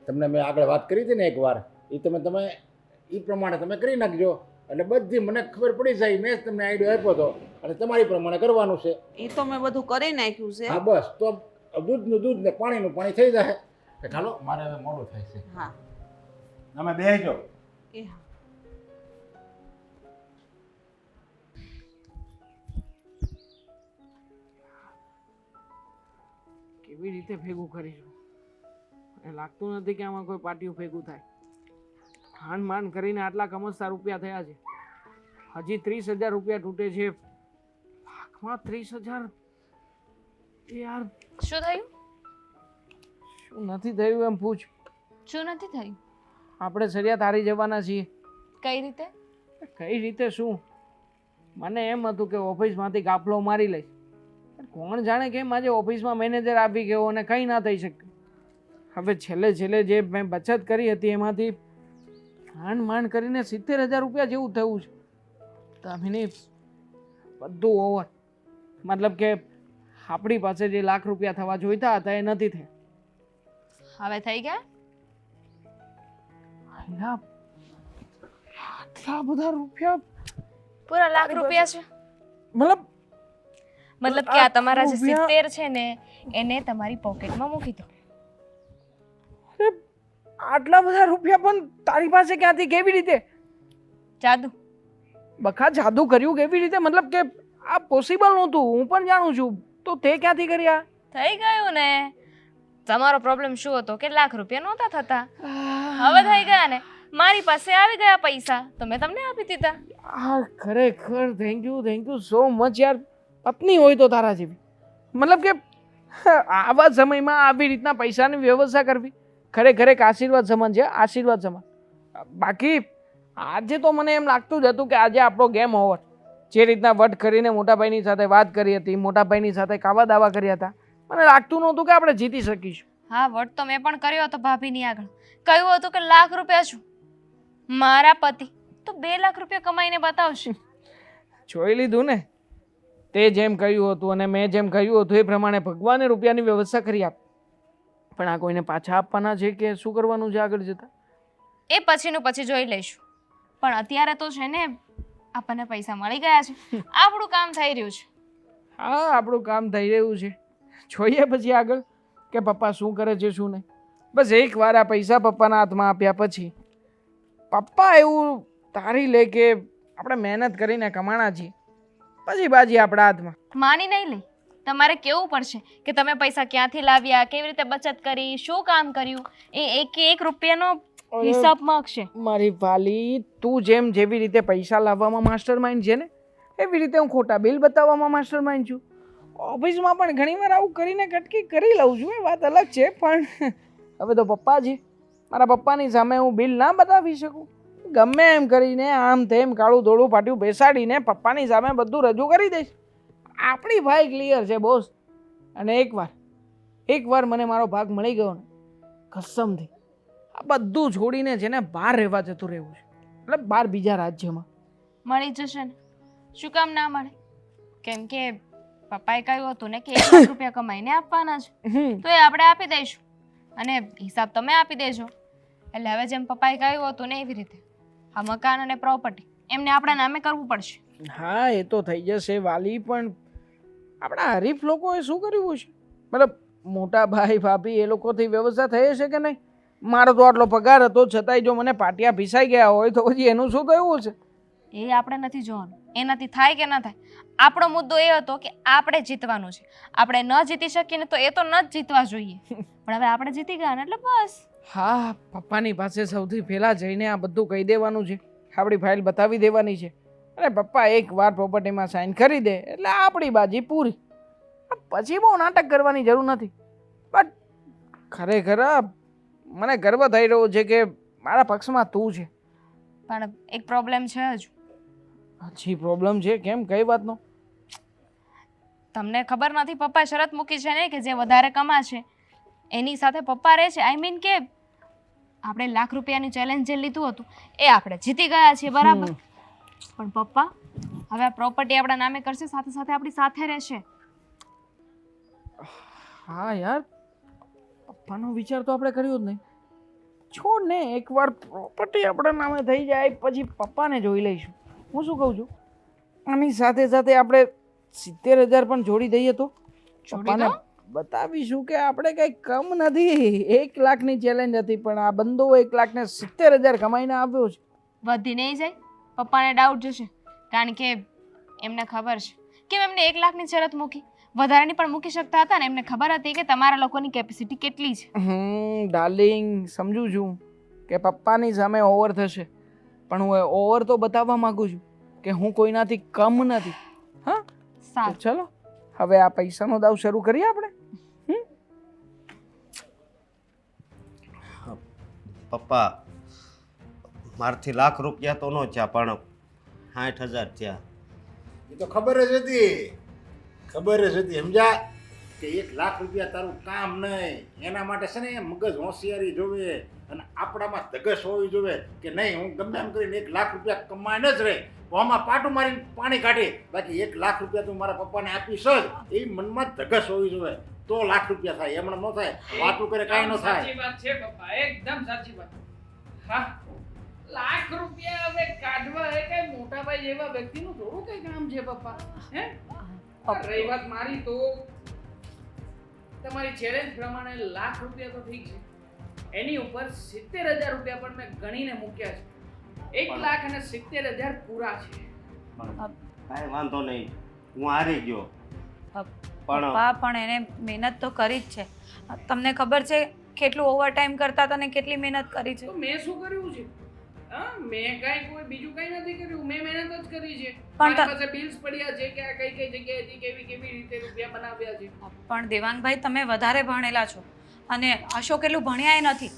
તમને મેં આગળ વાત કરી હતી ને એકવાર, એ તમે એ પ્રમાણે તમે કરી નાખજો. એટલે બધી મને ખબર પડી જાય. મેં જ તમને આઈડિયા આપ્યો હતો અને તમારી પ્રમાણે કરવાનું છે.
એ તો મેં બધું કરી નાખ્યું છે.
હા, બસ તો દૂધનું દૂધ ને પાણીનું પાણી થઈ જાય. ચાલો, મારે હવે મોડું થાય છે.
હા,
તમે બેસજો.
એ હા.
કેવી રીતે ભેગું કરીશું? મને લાગતું નથી કે આમાં કોઈ પાટિયું ભેગું થાય. ખાન માંડ કરીને આટલા કમસતા રૂપિયા થયા છે, હજી 30,000 રૂપિયા તૂટે છે. લાખમાં 30,000 યાર,
શું થયું?
શું નથી થયું એમ પૂછ.
શું નથી થયું?
આપણે સરિયાત હારી જવાના છીએ.
કઈ રીતે?
કઈ રીતે શું? મને એમ હતું કે ઓફિસમાંથી કાફલો મારી લઈશ. કોણ જાણે કેમ આજે ઓફિસમાં મેનેજર આવી ગયો અને કંઈ ના થઈ શક્યું. હવે છેલ્લે જે મેં બચત કરી હતી એમાંથી માંડ કરીને 70,000 રૂપિયા જેવું થયું છે. દામિની, બધું ઓવર. મતલબ કે આપણી પાસે જે લાખ રૂપિયા થવા જોઈતા હતા એ નથી થયા.
હવે થઈ ગયા?
આટલા બધા રૂપિયા?
પૂરા લાખ રૂપિયા છે?
મતલબ
કે આ તમારા જે
રૂપિયા-
70 છે ને એને તમારી પોકેટમાં મૂકી દો.
આટલા બધા રૂપિયા પણ તારી પાસે ક્યાંથી? કેવી રીતે?
જાદુ.
બકા, જાદુ કર્યું કેવી રીતે? મતલબ કે આ પોસિબલ નહોતું, હું પણ જાણું છું. તો તે ક્યાંથી કર્યા?
થઈ ગયું ને. તમારો પ્રોબ્લેમ શું હતો કે લાખ રૂપિયા નહોતા થતા, હવે થઈ ગયા ને. મારી પાસે આવી ગયા પૈસા તો મેં તમને આપી દીધા.
આ ખરેખર થેન્ક યુ સો મચ યાર. પત્ની હોય તો તારા જેવી. મતલબ કે આવા સમયમાં આવી રીતના પૈસાની વ્યવસ્થા કરવી ખરેખર એક આશીર્વાદ સમાન છે, આશીર્વાદ સમાન. બાકી આજે તો મને એમ લાગતું જ હતું કે આજે આપણો ગેમ ઓવર. જે રીતના વટ કરીને મોટાભાઈની સાથે વાત કરી હતી, મોટાભાઈની સાથે કાવા દાવા કર્યા હતા, મને લાગતું નહોતું કે આપણે જીતી શકીશું.
હા, વટ તો મેં પણ કર્યો હતો ભાભીની આગળ. કહ્યું હતું કે લાખ રૂપિયા છું, મારા પતિ તો 2 લાખ રૂપિયા કમાઈને બતાવશે.
જોઈ લીધું ને, તે જેમ કહ્યું હતું અને મેં જેમ કહ્યું હતું એ પ્રમાણે ભગવાને રૂપિયાની વ્યવસ્થા કરી આપી. પણ આ કોઈને પાછા આપવાના છે કે શું કરવાનું છે આગળ જતા?
એ પછીનું પછી જોઈ લઈશું. પણ અત્યારે તો છે ને આપણને પૈસા મળી ગયા છે, આપણું કામ થઈ રહ્યું છે.
હા, આપણું કામ થઈ રહ્યું છે. જોઈએ પછી આગળ કે પપ્પા શું કરે છે શું નહીં. બસ એકવાર આ પૈસા પપ્પાના હાથમાં આપ્યા પછી પપ્પા એવું ધારી લે કે આપણે મહેનત કરીને કમાણા છીએ, પછી બાજી આપણા હાથમાં.
માની નહીં લઈ. તમારે કેવું પડશે કે તમે પૈસા ક્યાંથી લાવ્યા, કેવી રીતે બચત કરી, શું કામ કર્યું, એ એક રૂપિયાનો હિસાબ માંગશે.
મારી વાલી, તું જેવી રીતે પૈસા લાવવામાં માસ્ટર માઇન્ડ છે ને, એવી રીતે હું ખોટા બિલ બતાવવામાં માસ્ટર માઇન્ડ છું. ઓફિસમાં પણ ઘણીવાર આવું કરીને કટકી કરી લઉં છું, એ વાત અલગ છે. પણ હવે તો પપ્પા છે, મારા પપ્પાની સામે હું બિલ ના બતાવી શકું. ગમે એમ કરીને આમ તેમ કાળું ધોળું પાટિયું બેસાડીને પપ્પાની સામે બધું રજૂ કરી દઈશ. આપણી ભાઈ ક્લિયર છે બોસ. અને એકવાર મને મારો ભાગ મળી ગયો ને, કસમથી આ બધું છોડીને છે ને બહાર રહેવા જતું રહેવું છે. એટલે બહાર બીજા રાજ્યમાં.
મળી જશે ને, શું કામ ના મળે? કેમ કે પપ્પાએ કહ્યું હતું ને કે 1 લાખ રૂપિયા કમાઈને આપવાના છે, તો એ આપણે આપી દઈશું અને હિસાબ તમે આપી દેજો. એટલે હવે જેમ પપ્પાએ કહ્યું હતું ને એવી રીતે આ મકાન અને પ્રોપર્ટી એમને આપણા નામે કરવું પડશે.
હા એ તો થઈ જશે વાલી, પણ આપણા હરીફ લોકોએ શું કર્યું છે? મતલબ મોટા ભાઈ ભાભી એ લોકોથી વ્યવસ્થા થઈ હશે કે નહીં? મારો તો આટલો પગાર હતો છતાંય જો મને પાટિયા પીસાઈ ગયા હોય તો પછી એનું શું થયું હશે?
એ આપણે નથી જોવાનું, એનાથી થાય કે ના થાય. આપણો મુદ્દો એ હતો કે આપણે જીતવાનું છે. આપણે ન જીતી શકીએ ને તો એ તો ન જ જીતવા જોઈએ, પણ હવે આપણે જીતી ગયા ને એટલે બસ.
હા, પપ્પાની પાસે સૌથી પહેલાં જઈને આ બધું કહી દેવાનું છે, આપણી ફાઇલ બતાવી દેવાની છે, અને પપ્પા એકવાર પ્રોપર્ટીમાં સાઇન કરી દે એટલે આપણી બાજી પૂરી. પછી બહુ નાટક કરવાની જરૂર નથી. બટ ખરેખર મને ગર્વ થઈ રહ્યો છે કે મારા પક્ષમાં તું છે.
પણ એક પ્રોબ્લેમ છે હજુ.
હજી પ્રોબ્લેમ છે? કેમ? કઈ વાતનો?
તમને ખબર નથી, પપ્પાએ શરત મૂકી છે ને કે જે વધારે કમાશે એની સાથે પપ્પા રહે છે. આઈ મીન કે આપણે ₹1 લાખની ચેલેન્જ જે લીધું હતું એ આપણે જીતી ગયા છીએ, બરાબર, પણ પપ્પા હવે આ પ્રોપર્ટી આપણા નામે કરશે, સાથે સાથે આપણી સાથે રહેશે.
હા યાર, પપ્પાનો વિચાર તો આપણે કર્યો જ નહીં. છોડ ને, એકવાર પ્રોપર્ટી આપણા નામે થઈ જાય પછી પપ્પાને જોઈ લઈશું. હું શું કહું છું, આની સાથે સાથે આપણે 70,000 પણ જોડી દઈએ તો પપ્પાને બતાવીશું કે આપણે કંઈ કમ નથી. 1 લાખની ચેલેન્જ હતી પણ આ બંદો 1,70,000 કમાઈને આવ્યો છે.
વધી નહીં જાય? પપ્પાને ડાઉટ જશે, કારણ કે એમને ખબર છે કેમ એમને 1 લાખની શરત મૂકી. વધારાની પણ મૂકી શકતા હતા ને, એમને ખબર હતી કે તમારા લોકોની કેપેસિટી કેટલી છે.
ડાર્લિંગ, સમજુ છું કે પપ્પાની સામે ઓવર થશે, પણ હું ઓવર તો બતાવવા માંગુ છું કે હું કોઈનાથી કમ નથી. હા,
સારું,
ચલો હવે આ પૈસાનો દાવ શરૂ કરીએ આપણે.
પપ્પા મારથી ₹1,00,000 તો ન થયા પણ 60,000 થયા.
એ તો ખબર જ હતી, સમજ્યા કે 1 લાખ રૂપિયા તારું કામ નહીં. એના માટે છે ને મગજ હોશિયારી જોવે અને આપણામાં ધગશ હોવી જોવે કે નહીં હું ગમે એમ કરીને 1 લાખ રૂપિયા કમાઈને જ રહે. આમાં પાટું મારીને પાણી કાઢી, બાકી 1 લાખ રૂપિયા તું મારા પપ્પાને આપીશ જ, એ મનમાં ધગશ હોવી જોવે તો ₹1 લાખ થાય. એમણે ન થાય, વાતું કરે કાંઈ ન થાય.
સાચી વાત છે પપ્પા, એકદમ સાચી વાત. હા, ₹1,00,000 હવે કાઢવા એ કઈ મોટા ભાઈ જેવા વ્યક્તિનું થોડું કઈ કામ છે પપ્પા. હે, રહી વાત મારી તો તમારી ચેલેન્જ પ્રમાણે ₹1,00,000 તો ઠીક છે, એની ઉપર 70,000 રૂપિયા પણ મેં ગણીને મૂક્યા છે. 1,70,000 પૂરા છે.
કાંઈ વાંધો નહીં, હું હારી ગયો પણ
પપ્પા પણ એને મહેનત તો કરી જ છે. તમને ખબર છે કેટલું ઓવરટાઈમ કરતા હતા ને કેટલી મહેનત કરી છે?
તો મેં શું કર્યું છે? હા, મેં કાંઈ કોઈ બીજું કંઈ નથી કર્યું, મેં મહેનત જ કરી છે.
પણ
મારી પાસે બિલ્સ પડ્યા છે કે આ કઈ કઈ જગ્યાએથી કેવી રીતે રૂપિયા બનાવ્યા છે.
પણ દેવાંગભાઈ, તમે વધારે ભણેલા છો અને અશોક એટલું ભણ્યા નથી,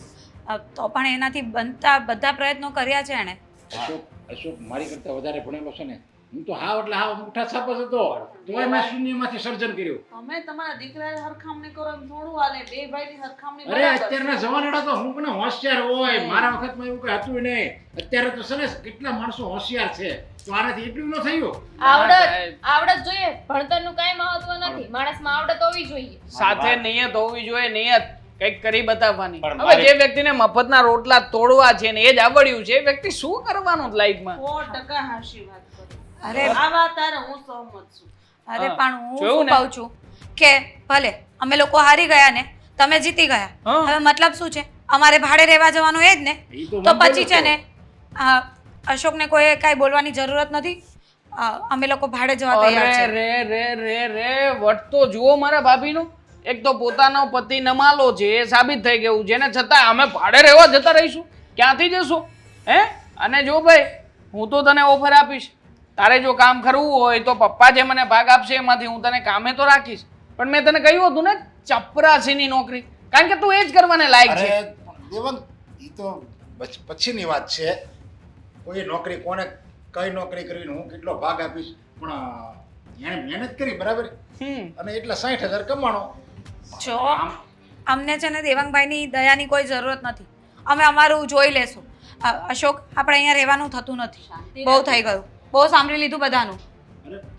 તો પણ એનાથી બનતા બધા પ્રયત્નો કર્યા છે એણે.
અશોક મારી કરતા વધારે ભણેલો છે ને. હું તો હાવ એટલે હાવ મોટા છાપસ હતો, તોય મેં શૂન્યમાંથી સર્જન કર્યું.
તમે તમારા દીકરાએ હરખામણી કરો એમ થોડું હાલે. બે ભાઈની હરખામણી
અરે અત્યારના જમાનામાં તો હું પણ હોશિયાર હોય, મારા વખતમાં એવું કઈ હતું નહીં. અત્યારે તો છે ને કેટલા માણસો હોશિયાર છે, તો આનાથી એટલું ન થયું.
આવડત જોઈએ, ભણતરનું કાંઈ મહત્વ નથી, માણસમાં આવડત હોવી જોઈએ.
સાથે નિયત હોવી જોઈએ, નિયત કંઈક કરી બતાવવાની.
પણ
હવે જે વ્યક્તિને મફતના રોટલા તોડવા છે ને એ જ આવડ્યું છે, એ વ્યક્તિ શું કરવાનું લાઈફમાં?
100% હાચી વાત કરી.
અરે
આ વાત તારે હું સહમત છું.
અરે
હા,
પણ હું
જોયું
શું
ને?
કહું છું કે ભલે અમે લોકો હારી ગયા ને તમે જીતી ગયા,
હા.
હવે મતલબ શું છે? અમારે ભાડે રહેવા જવાનું એ જ ને.
ઈ તો
તો
મને
પછી છે ને અશોકને કોઈ કાંઈ બોલવાની જરૂરત નથી. અમે લોકો ભાડે જવા તૈયાર
અરે
છે.
રે વટ તો જુઓ મારા ભાભીનું. એક તો પોતાનો પતિ નમાલો છે એ સાબિત થઈ ગયું છે ને છતાં અમે ભાડે રહેવા જતા રહીશું? ક્યાંથી જશું? હે, અને જો ભાઈ હું તો તને ઓફર આપીશ, તારે જો કામ કરવું હોય તો પપ્પા જે મને ભાગ આપશે એમાંથી હું તને કામે તો રાખીશ, પણ મેં તને કહ્યું હતું ને ચપરાસીની નોકરી, કારણ કે તું એ જ કરવાને લાયક છે.
અરે દેવંગ, ઈ તો પછીની વાત છે. કોઈ નોકરી કોને કઈ નોકરી કરવી હું કેટલો ભાગ આપીશ, પણ એણે મહેનત કરી બરાબર, અને એટલા 60,000 કમાણો.
જો અમને છે ને દેવાંગભાઈની દયાની કોઈ જરૂરત નથી, અમે અમારું જોઈ લેશું. અશોક, આપણે અહીંયા રહેવાનું થતું નથી, બહુ થઈ ગયું, બહુ સાંભળી લીધું બધાનું.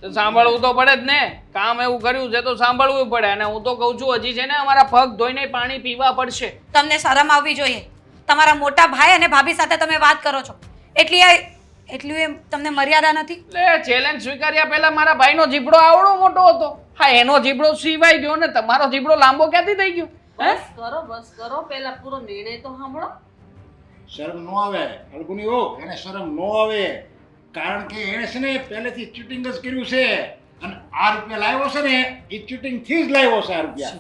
તો સાંભળવું તો પડે જ ને. કામ એવું કર્યું છે તો સાંભળવું પડે. અને હું તો કહું છું હજી છે ને અમારા પગ ધોઈને પાણી પીવા પડશે.
તમને શરમ આવવી જોઈએ. તમારા મોટા ભાઈ અને ભાભી સાથે તમે વાત કરો છો એટલી એમ તમને મર્યાદા નથી.
એટલે ચેલેન્જ સ્વીકાર્યા પહેલા મારા ભાઈનો જીબડો આવડો મોટો હતો. હા, એનો જીબડો સીવાઈ ગયો ને તમારો જીબડો લાંબો ક્યાંથી થઈ ગયો?
બસ કરો પેલા પૂરો નિર્ણય તો સાંભળો.
શરમ ન આવે અલ્ગુની હો, એને શરમ ન આવે. કારણ કે એને છે ને પહેલેથી ચીટિંગ જ કર્યું છે. અને આ રૂપિયા લાવ્યો છે ને એ ચીટિંગ થી જ લાવ્યો છે. આ રૂપિયા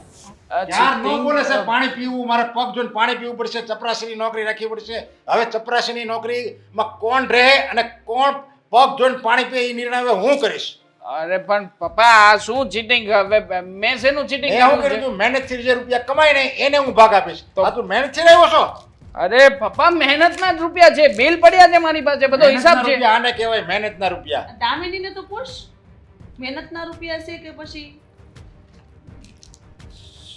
ચાર ન બોલે છે પાણી પીવું, મારે પગ જોઈને પાણી પીવું પડશે, ચપરાસીની નોકરી રાખવી પડશે. હવે ચપરાસીની નોકરીમાં કોણ રહે અને કોણ પગ જોઈને પાણી પીએ એ નિર્ણય હવે હું કરીશ.
અરે પણ પપ્પા આ શું ચીટિંગ? હવે મેં શેનું ચીટિંગ
એ હું
કર્યું
કર્યું
છે?
તું મહેનતથી જે રૂપિયા કમાય ને એને હું ભાગ આપીશ. તો તું મહેનતથી લાવ્યો છો.
અરે પપ્પા મહેનતના જ રૂપિયા છે, બિલ પડ્યા છે મારી પાસે, બધો હિસાબ
મહેનતના
છે.
રૂપિયા આને કહેવાય મહેનતના રૂપિયા.
દામિનીને તો પૂછ, મહેનતના રૂપિયા છે કે પછી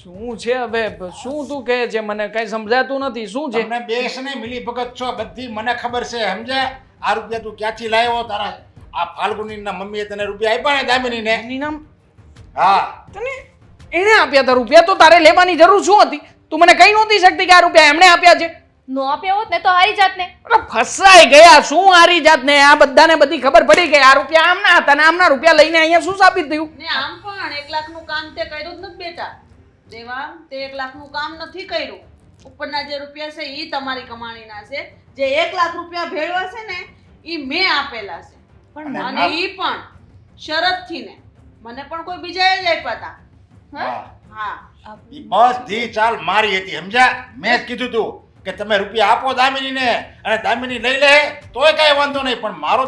શું છે હવે? શું તું કહે છે? મને કઈ સમજાતું નથી. શું છે?
તમને બે છે ને મિલી ભગત છો બધી, મને ખબર છે. સમજ્યા? આ રૂપિયા તું ક્યાંથી લાવ્યો? તારા આ ફાલ્ગુનીના મમ્મીએ તને રૂપિયા આપ્યા ને દામિનીને?
એની નામ
હા,
તને એને આપ્યા હતા રૂપિયા? તો તારે લેવાની જરૂર શું હતી? તું મને કઈ નહોતી શકતી કે આ રૂપિયા એમણે આપ્યા છે?
નો આપ્યા હોત ને તો હારી જાત ને.
અરે ફસાઈ ગયા. શું હારી જાત ને? આ બધાને બધી ખબર પડી ગઈ. આ રૂપિયા આમના હતા ને આમના રૂપિયા લઈને અહીંયા શું સાબિત થયું?
ને આમ પણ 1 લાખનું કામ તે કર્યું જ નથી બેટા. દેવા તે 1 લાખનું કામ નથી કર્યું. ઉપરના જે રૂપિયા છે એ તમારી કમાણીના છે. જે 1 લાખ રૂપિયા ભેળવા છે ને એ મેં આપેલા છે.
અને
અને એ પણ શરતથી ને. મને પણ કોઈ બીજાએ જ આપ્યા હતા.
હા.
હા,
ઈ બધી ચાલ મારી હતી. સમજ્યા? મેં જ કીધું તું કે તમે રૂપિયા આપો દામિનીને અને દામિની લઈ લે તોય કાંઈ વાંધો નહીં, પણ મારો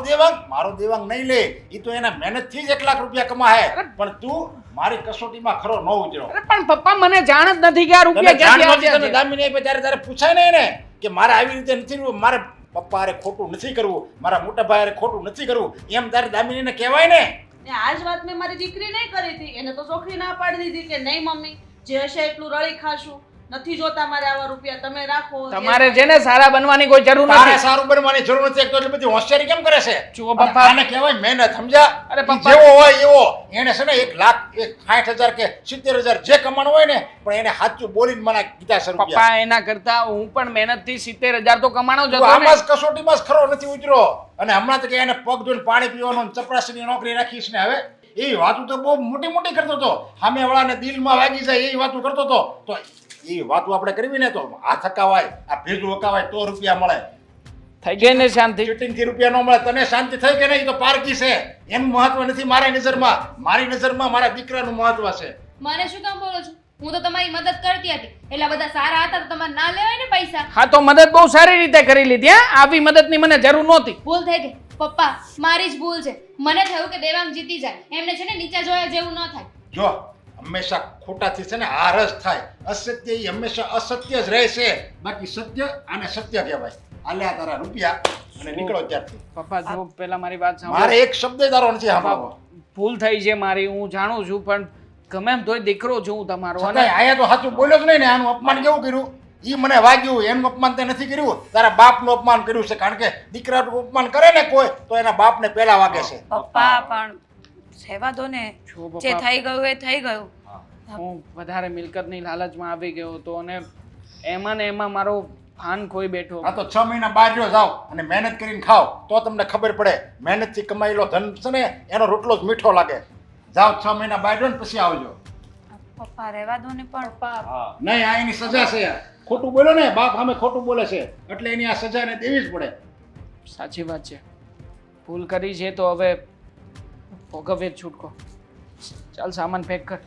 દેવાંગ નહીં લે. એ તો એના મહેનતથી જ 1 લાખ રૂપિયા કમાય. પણ તું મારી કસોટીમાં ખરો ન ઉતર્યો.
અરે પણ પપ્પા મને જાણ જ નથી કે આ
તને
રૂપિયા
જાણ
ક્યાંથી
નહોતી,
આવ્યા
તને
છે.
દામિની આપ્યા ત્યારે તારે પૂછાય નહીં ને કે મારે આવી રીતે નથી કરવું, મારે પપ્પા હારે ખોટું નથી કરવું, મારા મોટા ભાઈ હારે ખોટું નથી કરવું, એમ તારે દામિનીને કહેવાય ને.
ને આ જ વાત મેં મારી દીકરી નહીં કરી હતી. એને તો ચોખ્ખી ના પાડી દીધી કે નહીં મમ્મી, જે હશે એટલું રળી ખાશું, નથી જોતા મારે આવા રૂપિયા, તમે રાખો.
તમારે છે ને સારા બનવાની કોઈ જરૂર
તારે
નથી.
સારું બનવાની જરૂર નથી. એક તો એટલી બધી હોશિયારી કેમ કરે છે?
જુઓ પપ્પા,
આને કહેવાય મહેનત. સમજ્યા?
અરે પપ્પા.
જેવો હોય એવો. એને છે ને 1 લાખ 60,000 કે 70,000 જે કમાણું હોય ને, પણ એને સાચું બોલીને મને કીધા છે રૂપિયા.
પપ્પા એના કરતા હું પણ મહેનતથી 70,000 તો કમાણો જ
તું
હતો ને.
આમાં જ કસોટીમાં જ ખરો નથી ઉતર્યો. અને હમણાં તો કે એને પગ ધોઈને પાણી પીવાનું, ચપરાસીની નોકરી રાખીશ ને. હવે એ વાતો તો બહુ મોટી મોટી કરતો હતો. સામે વાળાને દિલમાં વાગી જાય એ વાતો કરતો હતો. તો એ વાતો આપણે કરવી ને તો આ થકાવાય, આ ભેજું હકાવાય તો રૂપિયા મળે.
થઈ ગઈ ને શાંતિ?
ચીટિંગ થી રૂપિયા ન મળે. તને શાંતિ થઈ કે નહીં? તો પારકી છે. એનું મહત્વ નથી મારી નજરમાં. મારી નજરમાં મારા દીકરાનું મહત્વ છે.
મને શું કામ બોલો છો? હું તો તમારી મદદ કરતી હતી. એટલા બધા સારા હતા તો તમારે ના લેવાય ને પૈસા.
હા તો મદદ બહુ સારી રીતે કરી લીધી. હા, આવી મદદની મને જરૂર નહોતી.
ભૂલ થઈ ગઈ પપ્પા, મારી જ ભૂલ છે. મને થયું કે દેવાંગ જીતી જાય. એમને છે ને નીચે જોયા જેવું ન થાય.
જો હંમેશા ખોટાથી છે ને હાર જ થાય. અસત્ય એ હંમેશા અસત્ય જ રહે છે. બાકી સત્ય આને સત્ય કહેવાય. આલ્યા તારા રૂપિયા અને નીકળો ત્યારથી.
પપ્પા જો પેલા મારી વાત સાંભળો.
મારે એક શબ્દ તારો નથી સાંભળવો.
ભૂલ થઈ છે મારી, હું જાણું છું, પણ ગમે એમ તોય દીકરો છું હું તમારો. અને
છતાંય આયા તો સાચું બોલ્યો જ નહીં ને. આનું અપમાન કેવું કર્યું? ઈ મને વાગ્યું. એનું અપમાન તે નથી કર્યું, તારા બાપનું અપમાન કર્યું છે. કારણ કે દીકરાનું અપમાન કરે ને કોઈ તો એના બાપને પહેલા વાગે છે.
પપ્પા પણ સેવા દો ને.
જો
જે
પપ્પા,
થઈ ગયું એ થઈ ગયું.
હું વધારે મિલકતની લાલચમાં આવી ગયો હતો અને એમાં ને એમાં મારો ભાન ખોઈ બેઠો.
આ તો 6 મહિના બહાર રહ્યો જાવ અને મહેનત કરીને ખાઓ તો તમને ખબર પડે. મહેનતથી કમાયેલો ધન છે ને એનો રોટલો જ મીઠો લાગે. જાઓ 6 મહિના બહાર રહ્યો ને પછી આવજો.
પપ્પા રહેવા દો ને. પણ
પપ્પા
નહીં, આ એની સજા છે. ખોટું બોલ્યો ને, બાપ સામે ખોટું બોલે છે એટલે એની આ સજા એને દેવી જ પડે.
સાચી વાત છે, ભૂલ કરી છે તો હવે ભોગવીએ જ છૂટકો. ચાલ સામાન પેક કર.